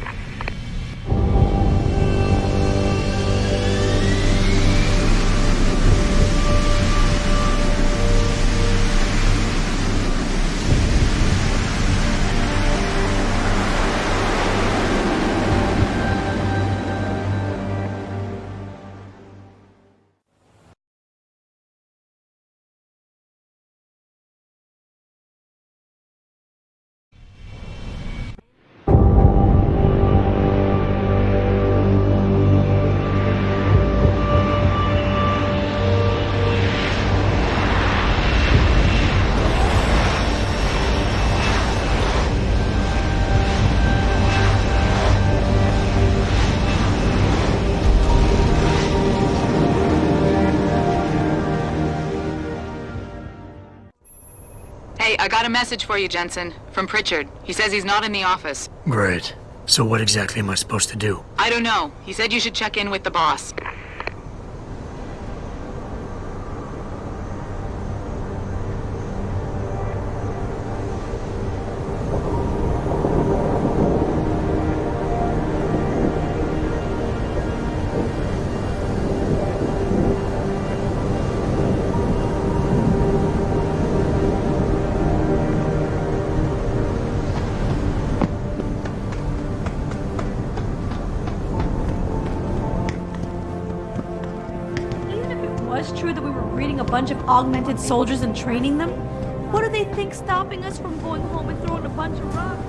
Hey, I got a message for you, Jensen. From Pritchard. He says he's not in the office. Great. So what exactly am I supposed to do? I don't know. He said you should check in with the boss. True that we were breeding a bunch of augmented soldiers and training them? What do they think stopping us from going home and throwing a bunch of rocks?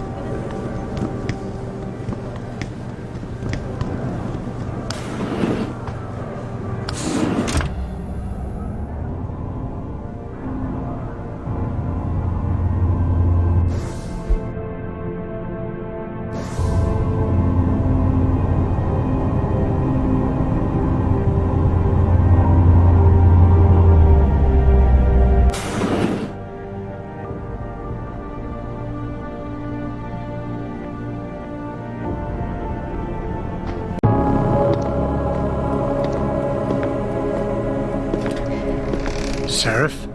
Sheriff?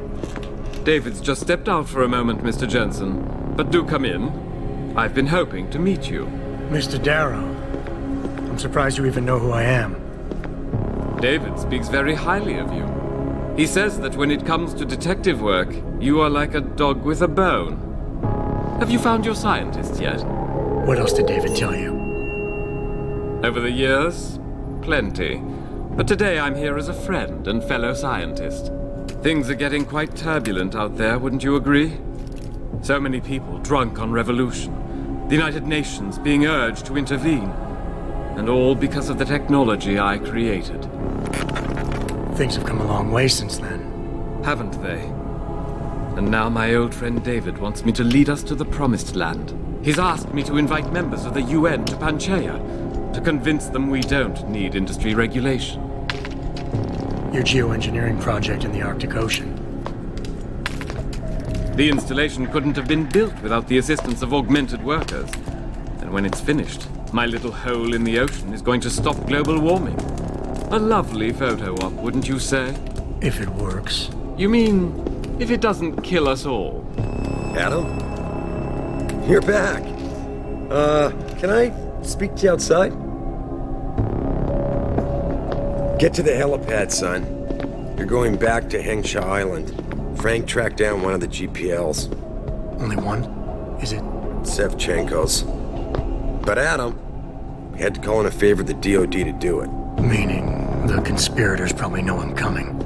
David's just stepped out for a moment, Mr. Jensen. But do come in. I've been hoping to meet you. Mr. Darrow. I'm surprised you even know who I am. David speaks very highly of you. He says that when it comes to detective work, you are like a dog with a bone. Have you found your scientists yet? What else did David tell you? Over the years, plenty. But today I'm here as a friend and fellow scientist. Things are getting quite turbulent out there, wouldn't you agree? So many people drunk on revolution. The United Nations being urged to intervene. And all because of the technology I created. Things have come a long way since then. Haven't they? And now my old friend David wants me to lead us to the Promised Land. He's asked me to invite members of the UN to Panchaea, to convince them we don't need industry regulation. Your geoengineering project in the Arctic Ocean. The installation couldn't have been built without the assistance of augmented workers. And when it's finished, my little hole in the ocean is going to stop global warming. A lovely photo op, wouldn't you say? If it works. You mean, if it doesn't kill us all? Adam? You're back. Can I speak to you outside? Get to the helipad, son. You're going back to Hengsha Island. Frank tracked down one of the GPLs. Only one? Is it? Sevchenko's. But Adam, we had to call in a favor of the DOD to do it. Meaning, the conspirators probably know I'm coming.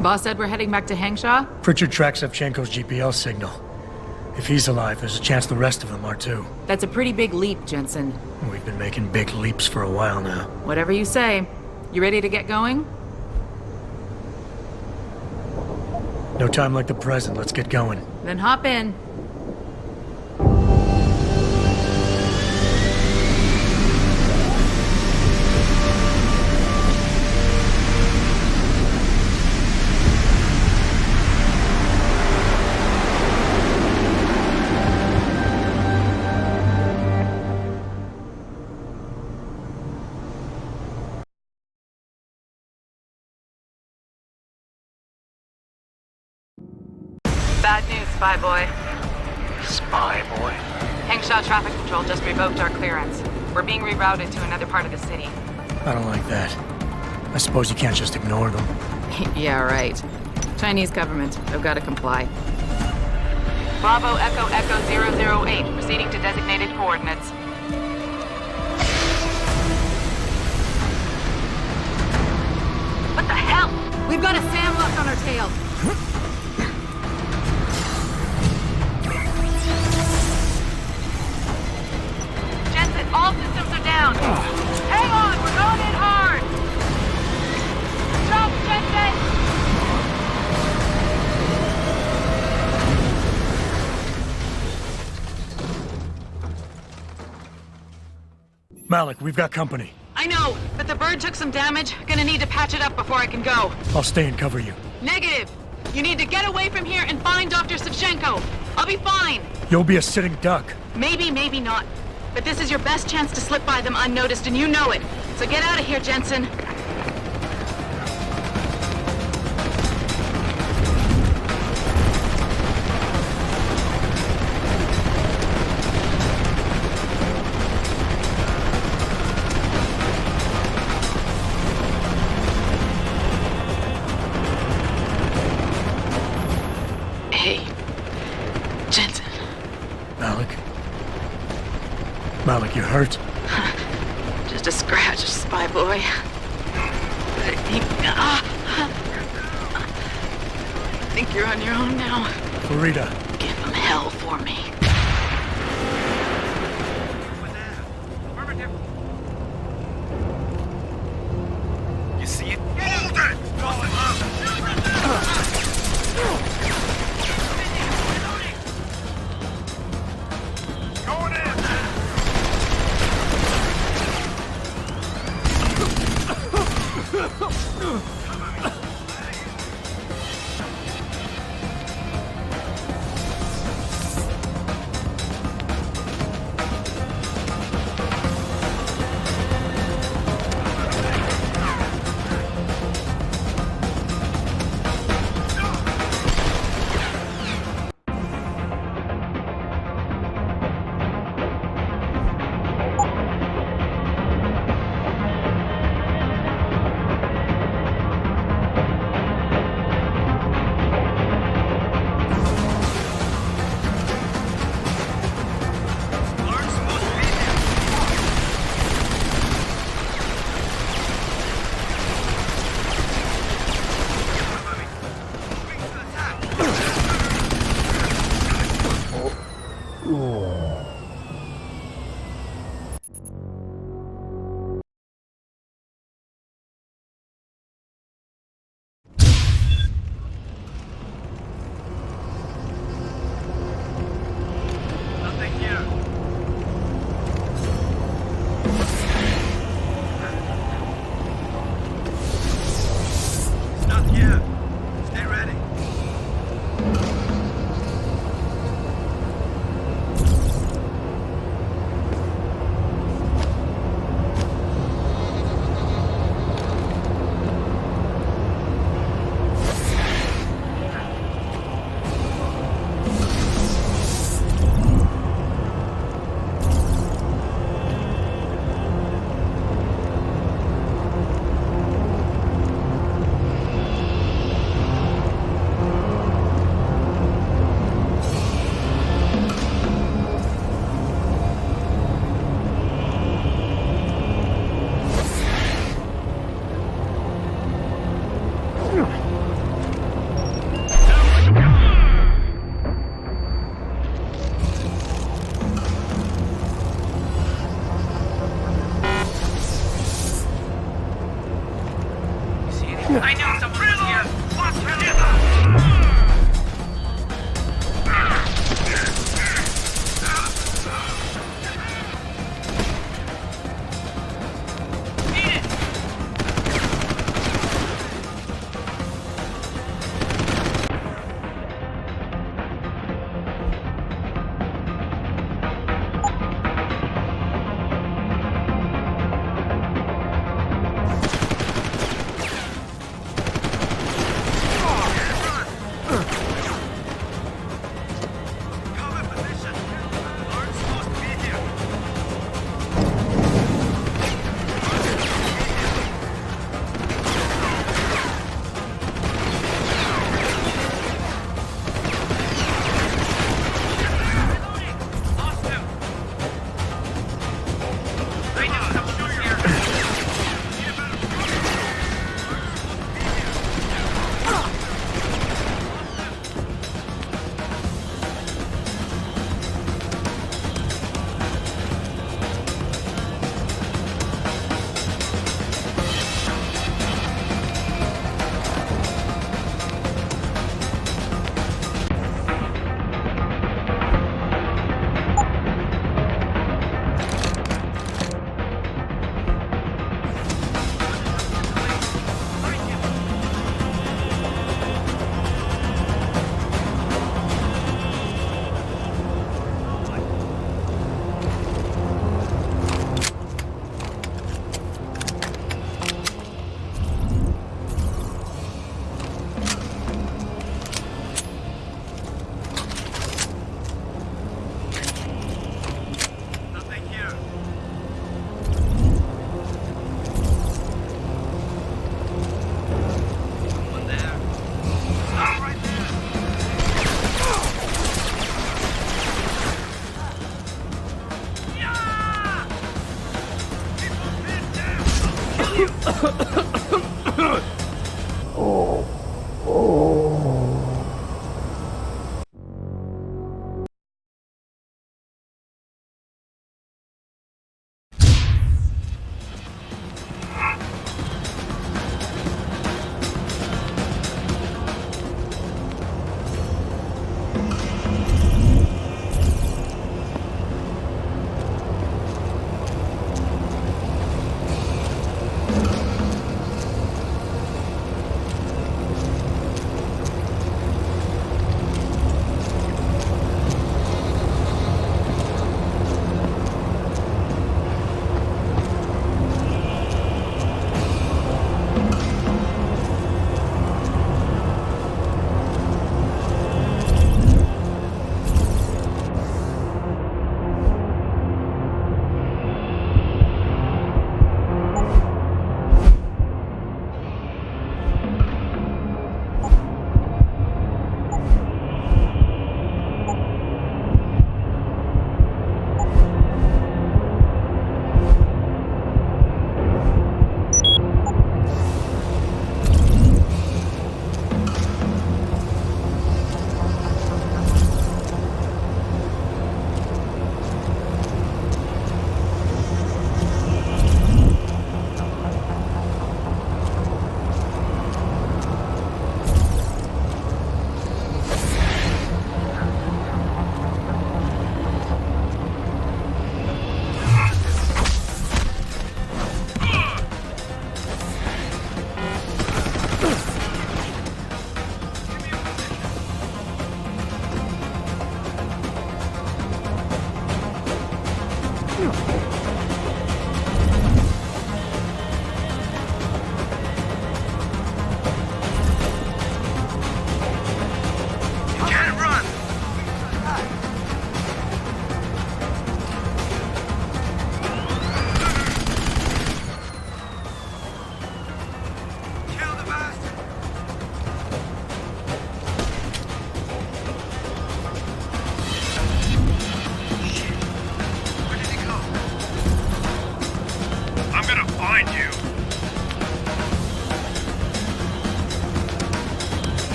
Boss said we're heading back to Hengsha? Pritchard tracks Sevchenko's GPL signal. If he's alive, there's a chance the rest of them are too. That's a pretty big leap, Jensen. We've been making big leaps for a while now. Whatever you say. You ready to get going? No time like the present. Let's get going. Then hop in. Bad news, Spy Boy. Spy Boy? Hengsha Traffic Control just revoked our clearance. We're being rerouted to another part of the city. I don't like that. I suppose you can't just ignore them. Yeah, right. Chinese government. I've got to comply. Bravo Echo Echo 008, proceeding to designated coordinates. What the hell? We've got a sandlock on our tail. Jensen, all systems are down. Hang on, we're going in hard. Jump, Jensen! Malik, we've got company. I know, but the bird took some damage. Gonna need to patch it up before I can go. I'll stay and cover you. Negative! You need to get away from here and find Dr. Sevchenko. I'll be fine. You'll be a sitting duck. Maybe, maybe not. But this is your best chance to slip by them unnoticed, and you know it. So get out of here, Jensen. Hey, Jensen. Malik? Malik, you hurt? Just a scratch, Spy Boy. I think you're on your own now. Farida. Give them hell for me. I knew someone was here. Watch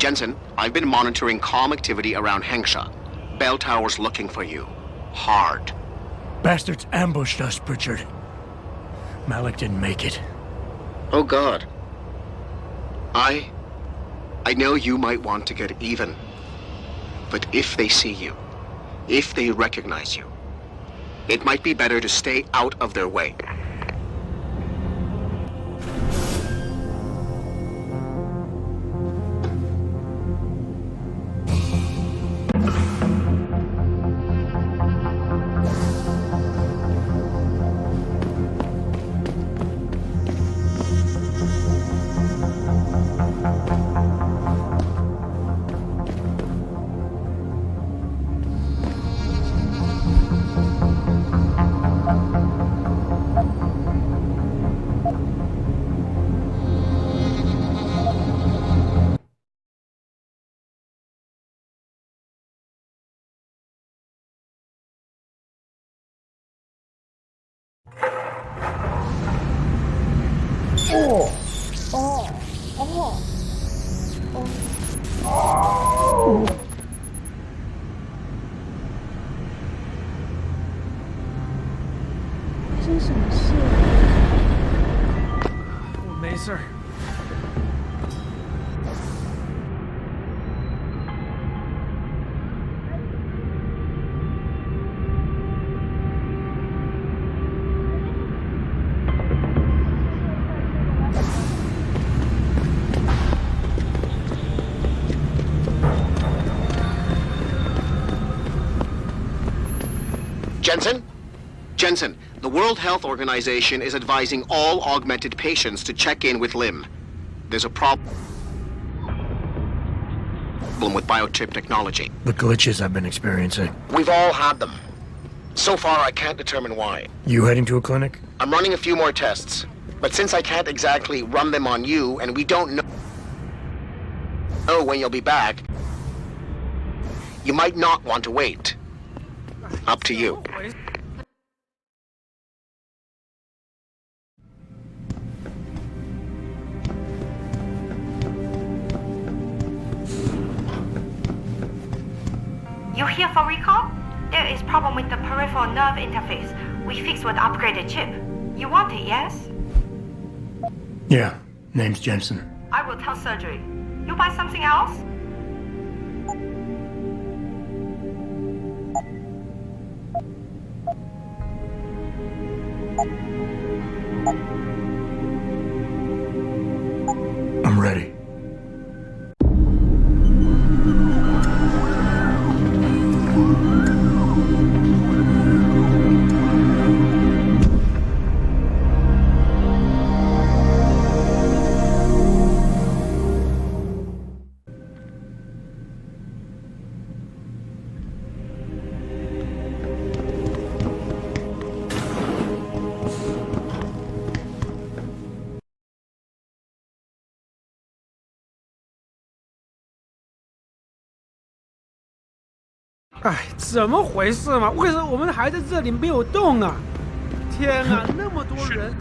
Jensen, I've been monitoring comm activity around Hengsha. Bell Tower's looking for you. Hard. Bastards ambushed us, Pritchard. Malik didn't make it. Oh, God. I know you might want to get even. But if they see you, if they recognize you, it might be better to stay out of their way. Jensen, the World Health Organization is advising all augmented patients to check in with Lim. There's a problem with biochip technology. The glitches I've been experiencing. We've all had them. So far, I can't determine why. You heading to a clinic? I'm running a few more tests, but since I can't exactly run them on you, and we don't know when you'll be back, you might not want to wait. Up to you. You here for recall? There is problem with the peripheral nerve interface. We fixed with upgraded chip. You want it, yes? Yeah, name's Jensen. I will tell surgery. You buy something else? I'm ready.哎，怎么回事嘛？为什么我们还在这里没有动啊？天啊，那么多人！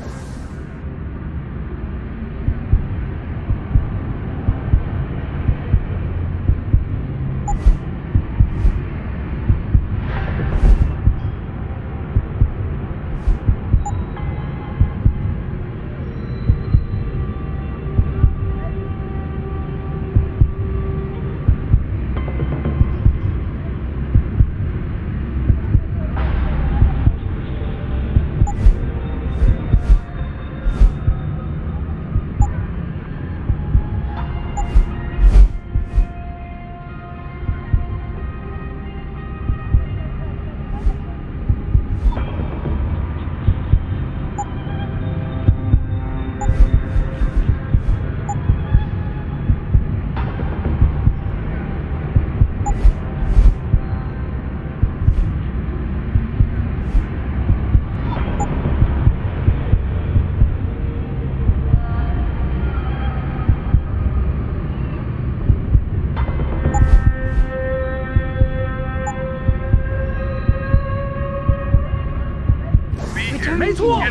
没错，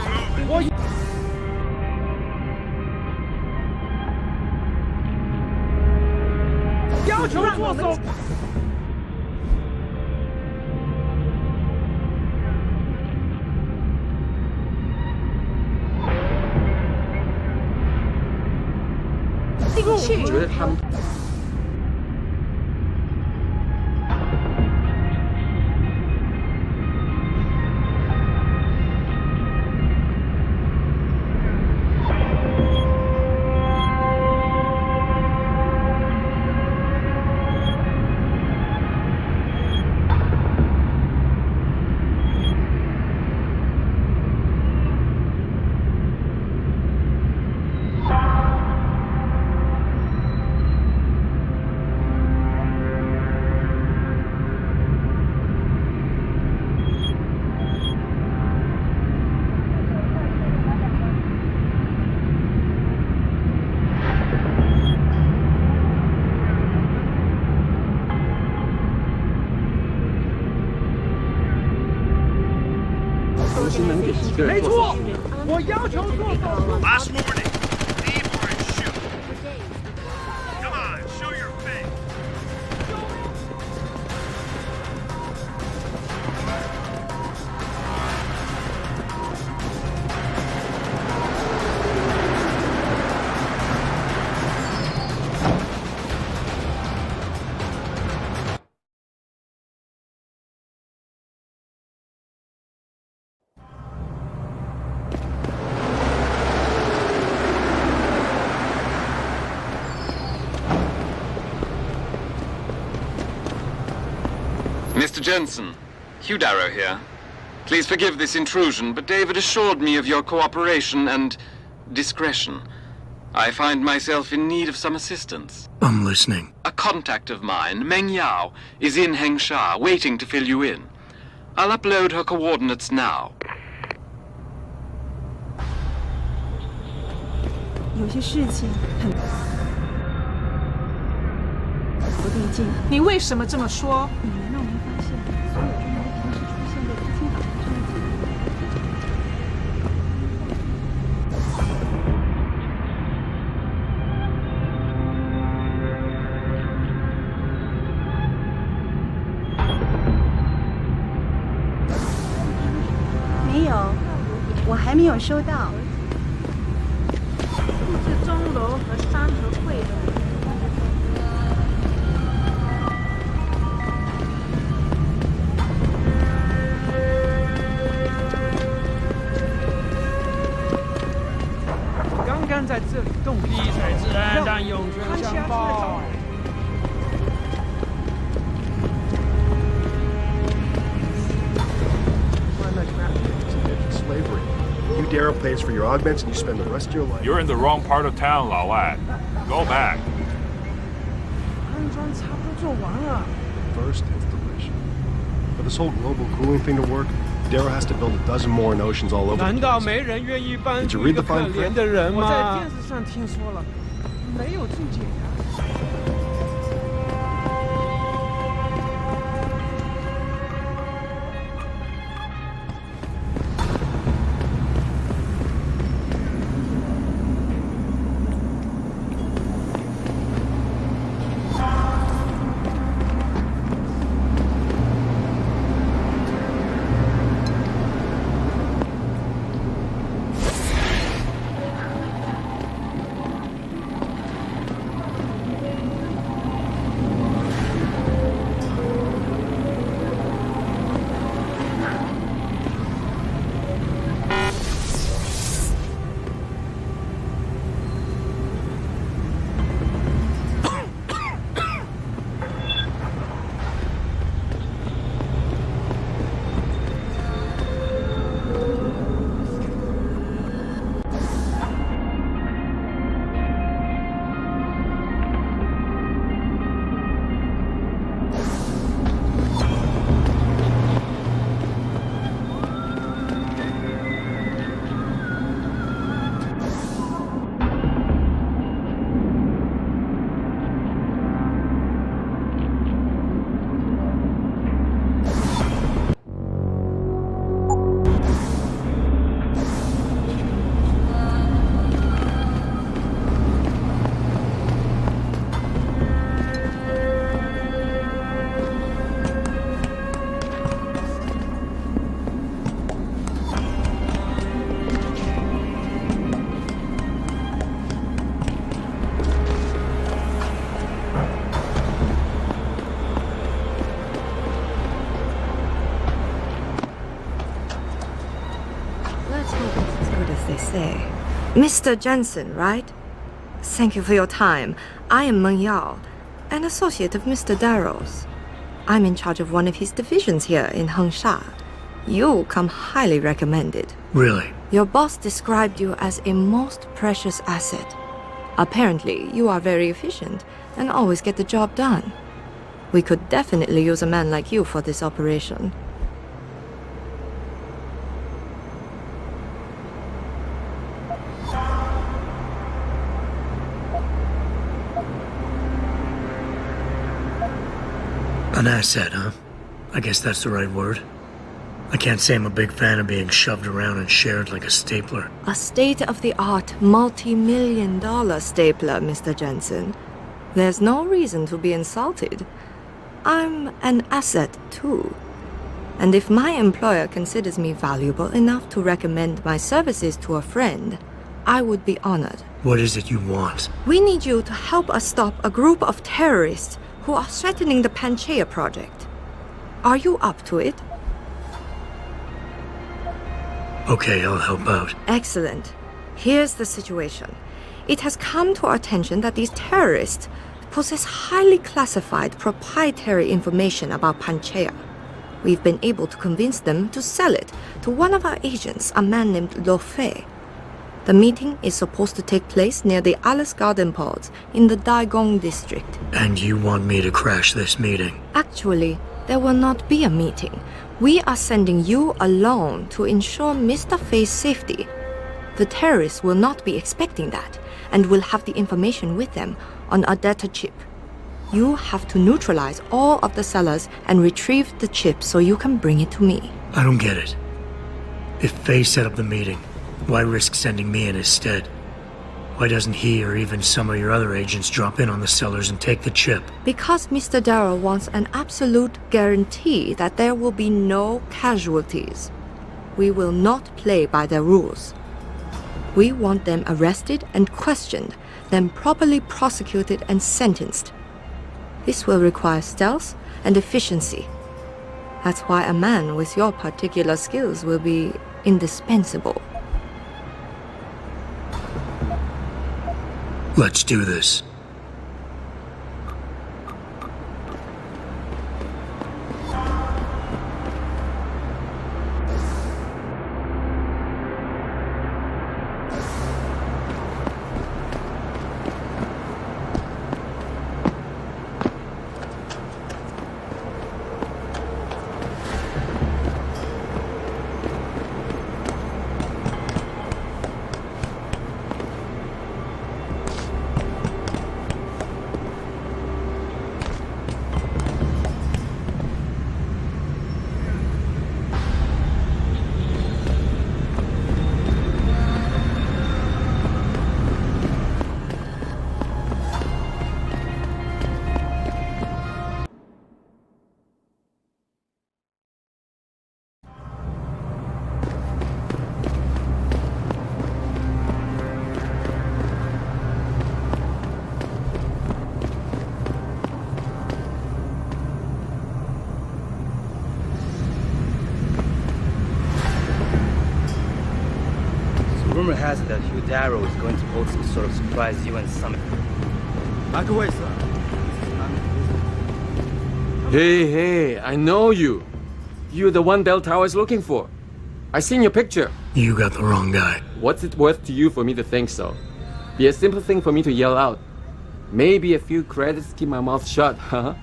我。要求做手。进去。我觉得他们。没错，我要求做手。 Last warning. Leave or I shoot. Come on, show your face. 'Mr. Jensen, Hugh Darrow here. Please forgive this intrusion, but David assured me of your cooperation and discretion. I find myself in need of some assistance. I'm listening. A contact of mine, Meng Yao, is in Hengsha, waiting to fill you in. I'll upload her coordinates now. 有些事情很不对劲。你为什么这么说？你能让我们发现所有中国平时出现的资金法这一节。没有，我还没有收到。 是钟楼和山和会的。刚刚在这里动力才自然，但涌泉相报。 Slavery. You Darrow pays for your augments and you spend the rest of your life. You're in the wrong part of town, Lao Lad. Go back. 安装差不多做完了。 First installation. For this whole global cooling thing to work, Darrow has to build a dozen more in oceans all over. 难道没人愿意帮助一个可怜的人吗？我在电视上听说了，没有注解呀。 我 say. Mr. Jensen, right? Thank you for your time. I am Meng Yao, an associate of Mr. Darrow's. I'm in charge of one of his divisions here in Hengsha. You come highly recommended. Really? Your boss described you as a most precious asset. Apparently, you are very efficient and always get the job done. We could definitely use a man like you for this operation. An asset, huh? I guess that's the right word. I can't say I'm a big fan of being shoved around and shared like a stapler. A state-of-the-art, multi-million-dollar stapler, Mr. Jensen. There's no reason to be insulted. I'm an asset, too. And if my employer considers me valuable enough to recommend my services to a friend, I would be honored. What is it you want? We need you to help us stop a group of terrorists who are threatening the Panchaea project. Are you up to it? Okay, I'll help out. Excellent. Here's the situation. It has come to our attention that these terrorists possess highly classified proprietary information about Panchaea. We've been able to convince them to sell it to one of our agents, a man named Novue. The meeting is supposed to take place near the Alice Garden pods in the Daigong district. And you want me to crash this meeting? Actually, there will not be a meeting. We are sending you alone to ensure Mr. Fei's safety. The terrorists will not be expecting that and will have the information with them on a data chip. You have to neutralize all of the sellers and retrieve the chip so you can bring it to me. I don't get it. If Fei set up the meeting, why risk sending me in his stead? Why doesn't he or even some of your other agents drop in on the sellers and take the chip? Because Mr. Darrow wants an absolute guarantee that there will be no casualties. We will not play by their rules. We want them arrested and questioned, then properly prosecuted and sentenced. This will require stealth and efficiency. That's why a man with your particular skills will be indispensable. Let's do this. Rumor has it that Hugh Darrow is going to hold some sort of surprise UN summit. Hey, I know you. You're the one Bell Tower is looking for. I seen your picture. You got the wrong guy. What's it worth to you for me to think so? Be a simple thing for me to yell out. Maybe a few credits keep my mouth shut, huh?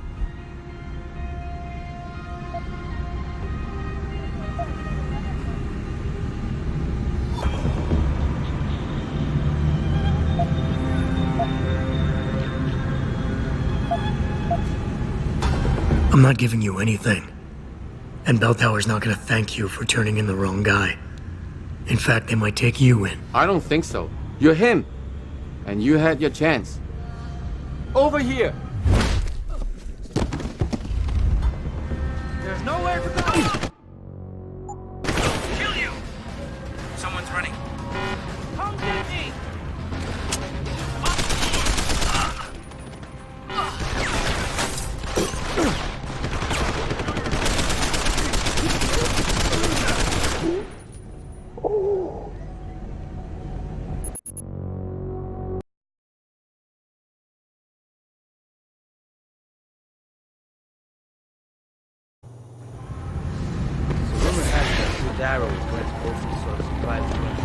I'm not giving you anything. And Bell Tower's not gonna thank you for turning in the wrong guy. In fact, they might take you in. I don't think so. You're him. And you had your chance. Over here! There's nowhere to go! Kill you! Someone's running. Come get me! Darrow is going to go for some surprise for us.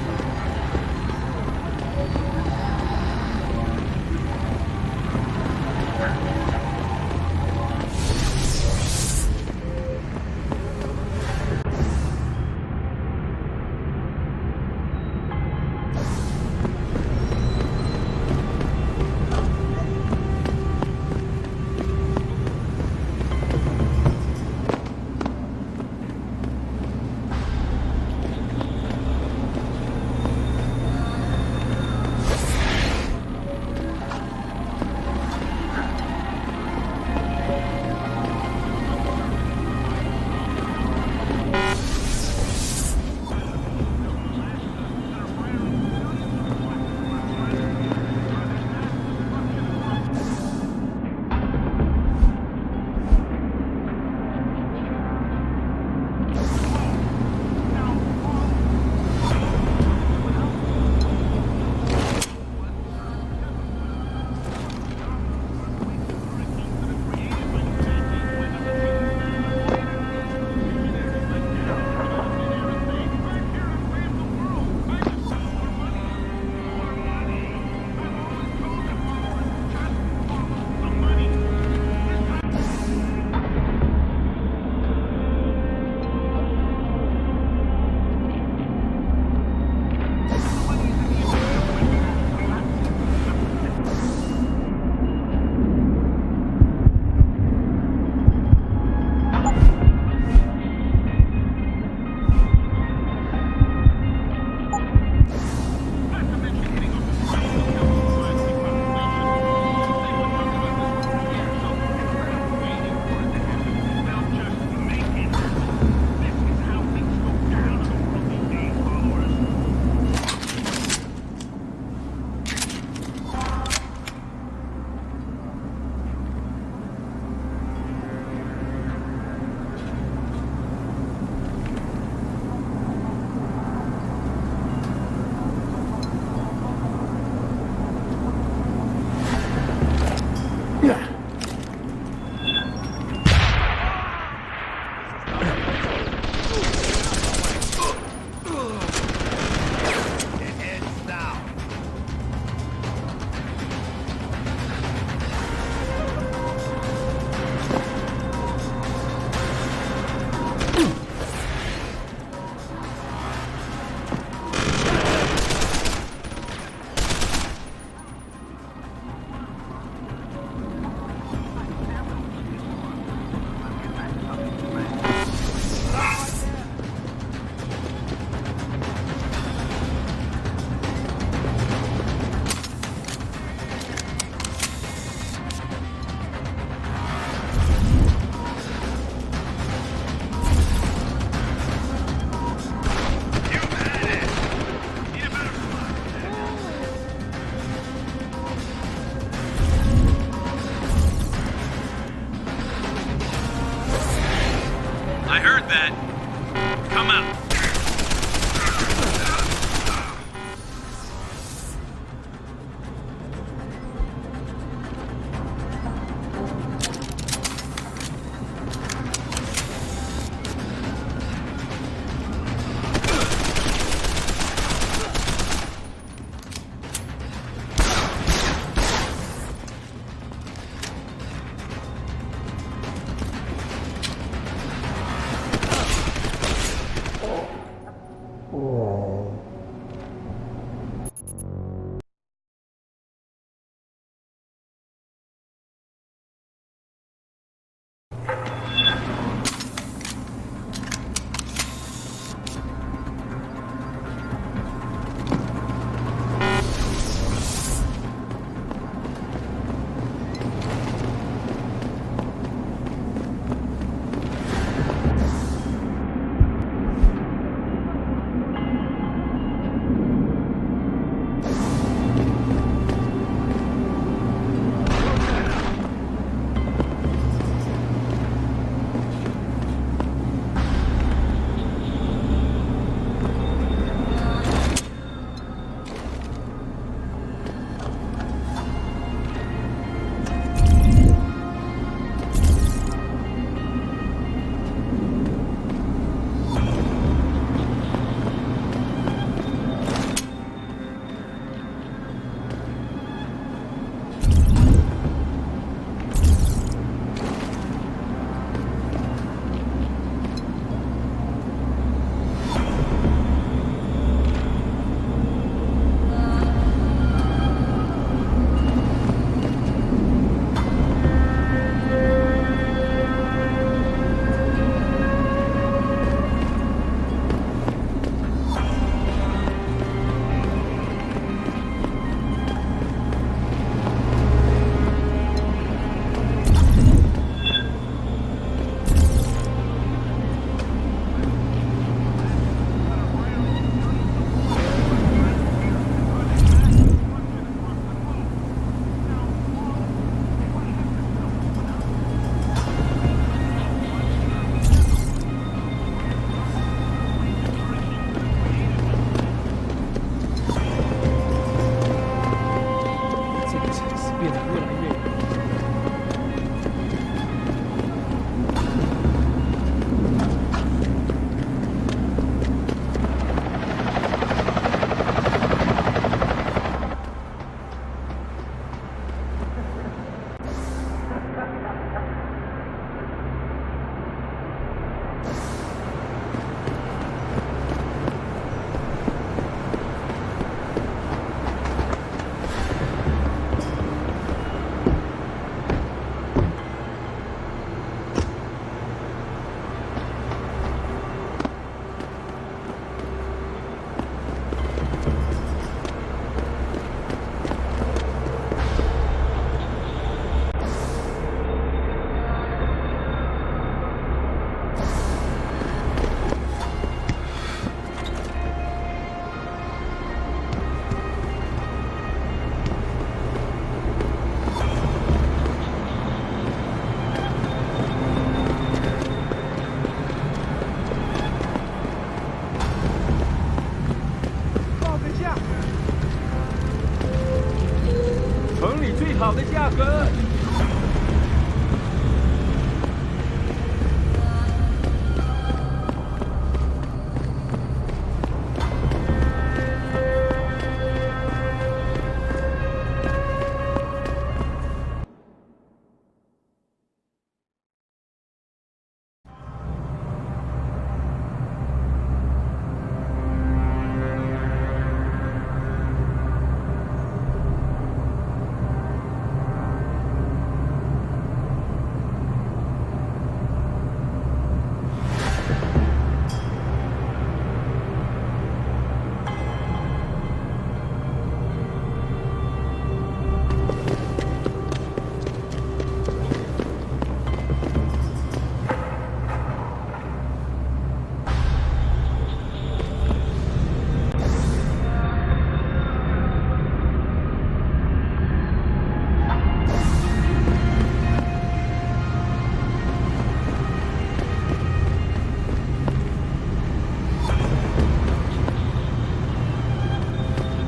好的价格。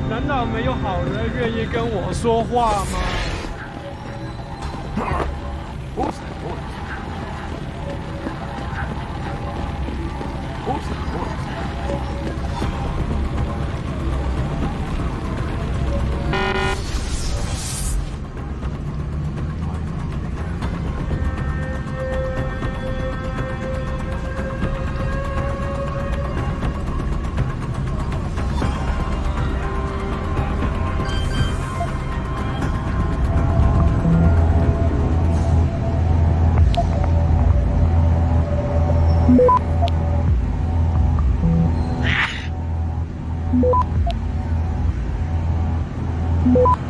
难道没有好人愿意跟我说话吗？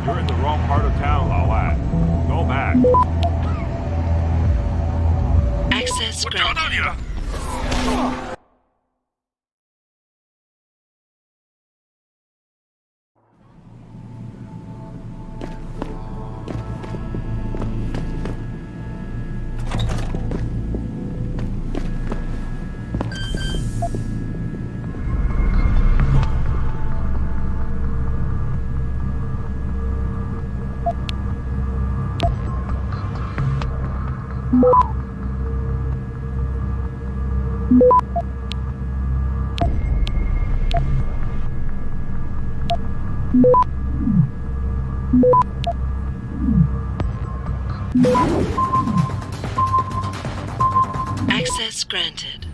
You're in the wrong part of town, 老外. Go back. Access granted. 我找到你了。Access granted.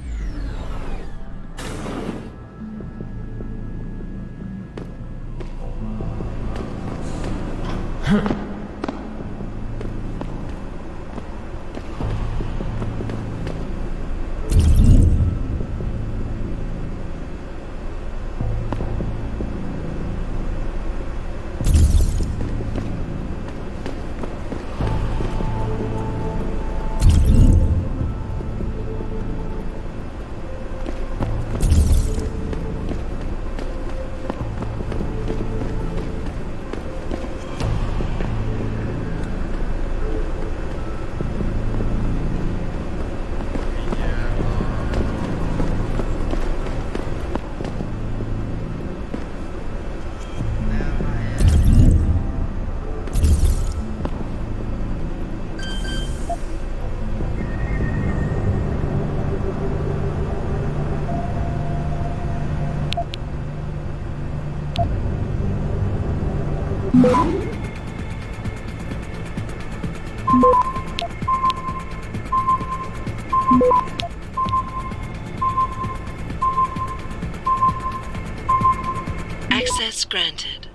Access granted.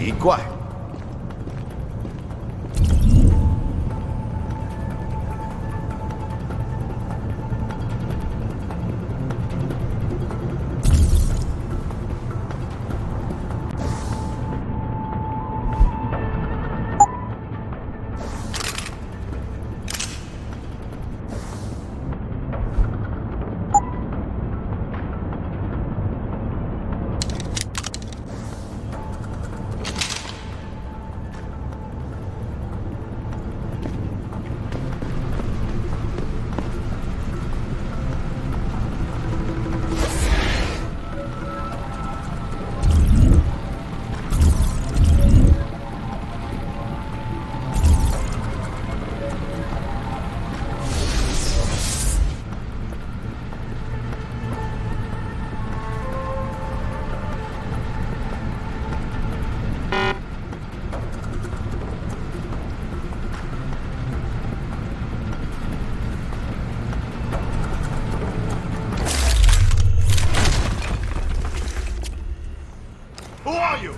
奇怪。Who are you?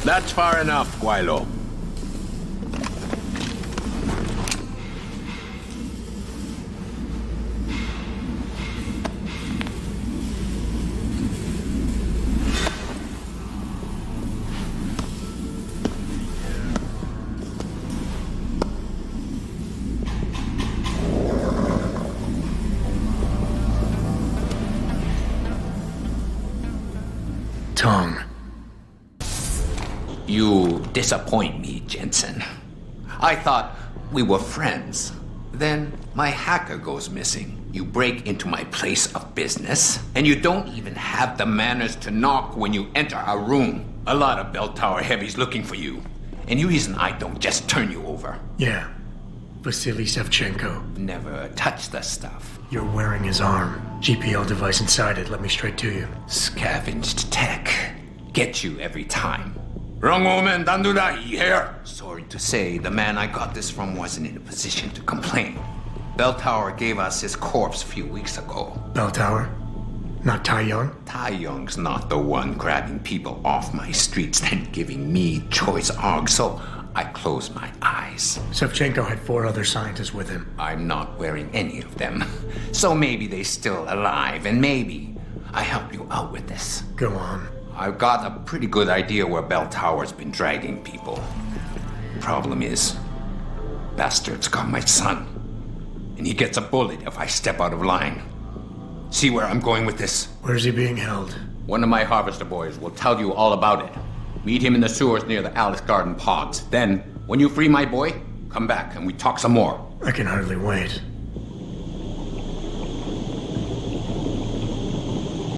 That's far enough, Guaylo. Tongue. You disappoint me, Jensen. I thought we were friends. Then my hacker goes missing. You break into my place of business, and you don't even have the manners to knock when you enter our room. A lot of bell tower heavies looking for you. Any reason I don't just turn you over? Yeah. Vasily Savchenko. Never touch the stuff. You're wearing his arm. GPL device inside it. Let me straight to you. Scavenged tech. Get you every time. Wrong woman, don't do that here. Sorry to say, the man I got this from wasn't in a position to complain. Bell Tower gave us his corpse a few weeks ago. Bell Tower? Not Tai Young? Tai Young's not the one grabbing people off my streets then giving me choice arg, so I closed my eyes. Savchenko had 4 other scientists with him. I'm not wearing any of them. So maybe they're still alive, and maybe I help you out with this. Go on. I've got a pretty good idea where Bell Tower's been dragging people. Problem is, bastard's got my son. And he gets a bullet if I step out of line. See where I'm going with this? Where's he being held? One of my harvester boys will tell you all about it. Meet him in the sewers near the Alice Garden Pods. Then, when you free my boy, come back and we talk some more. I can hardly wait.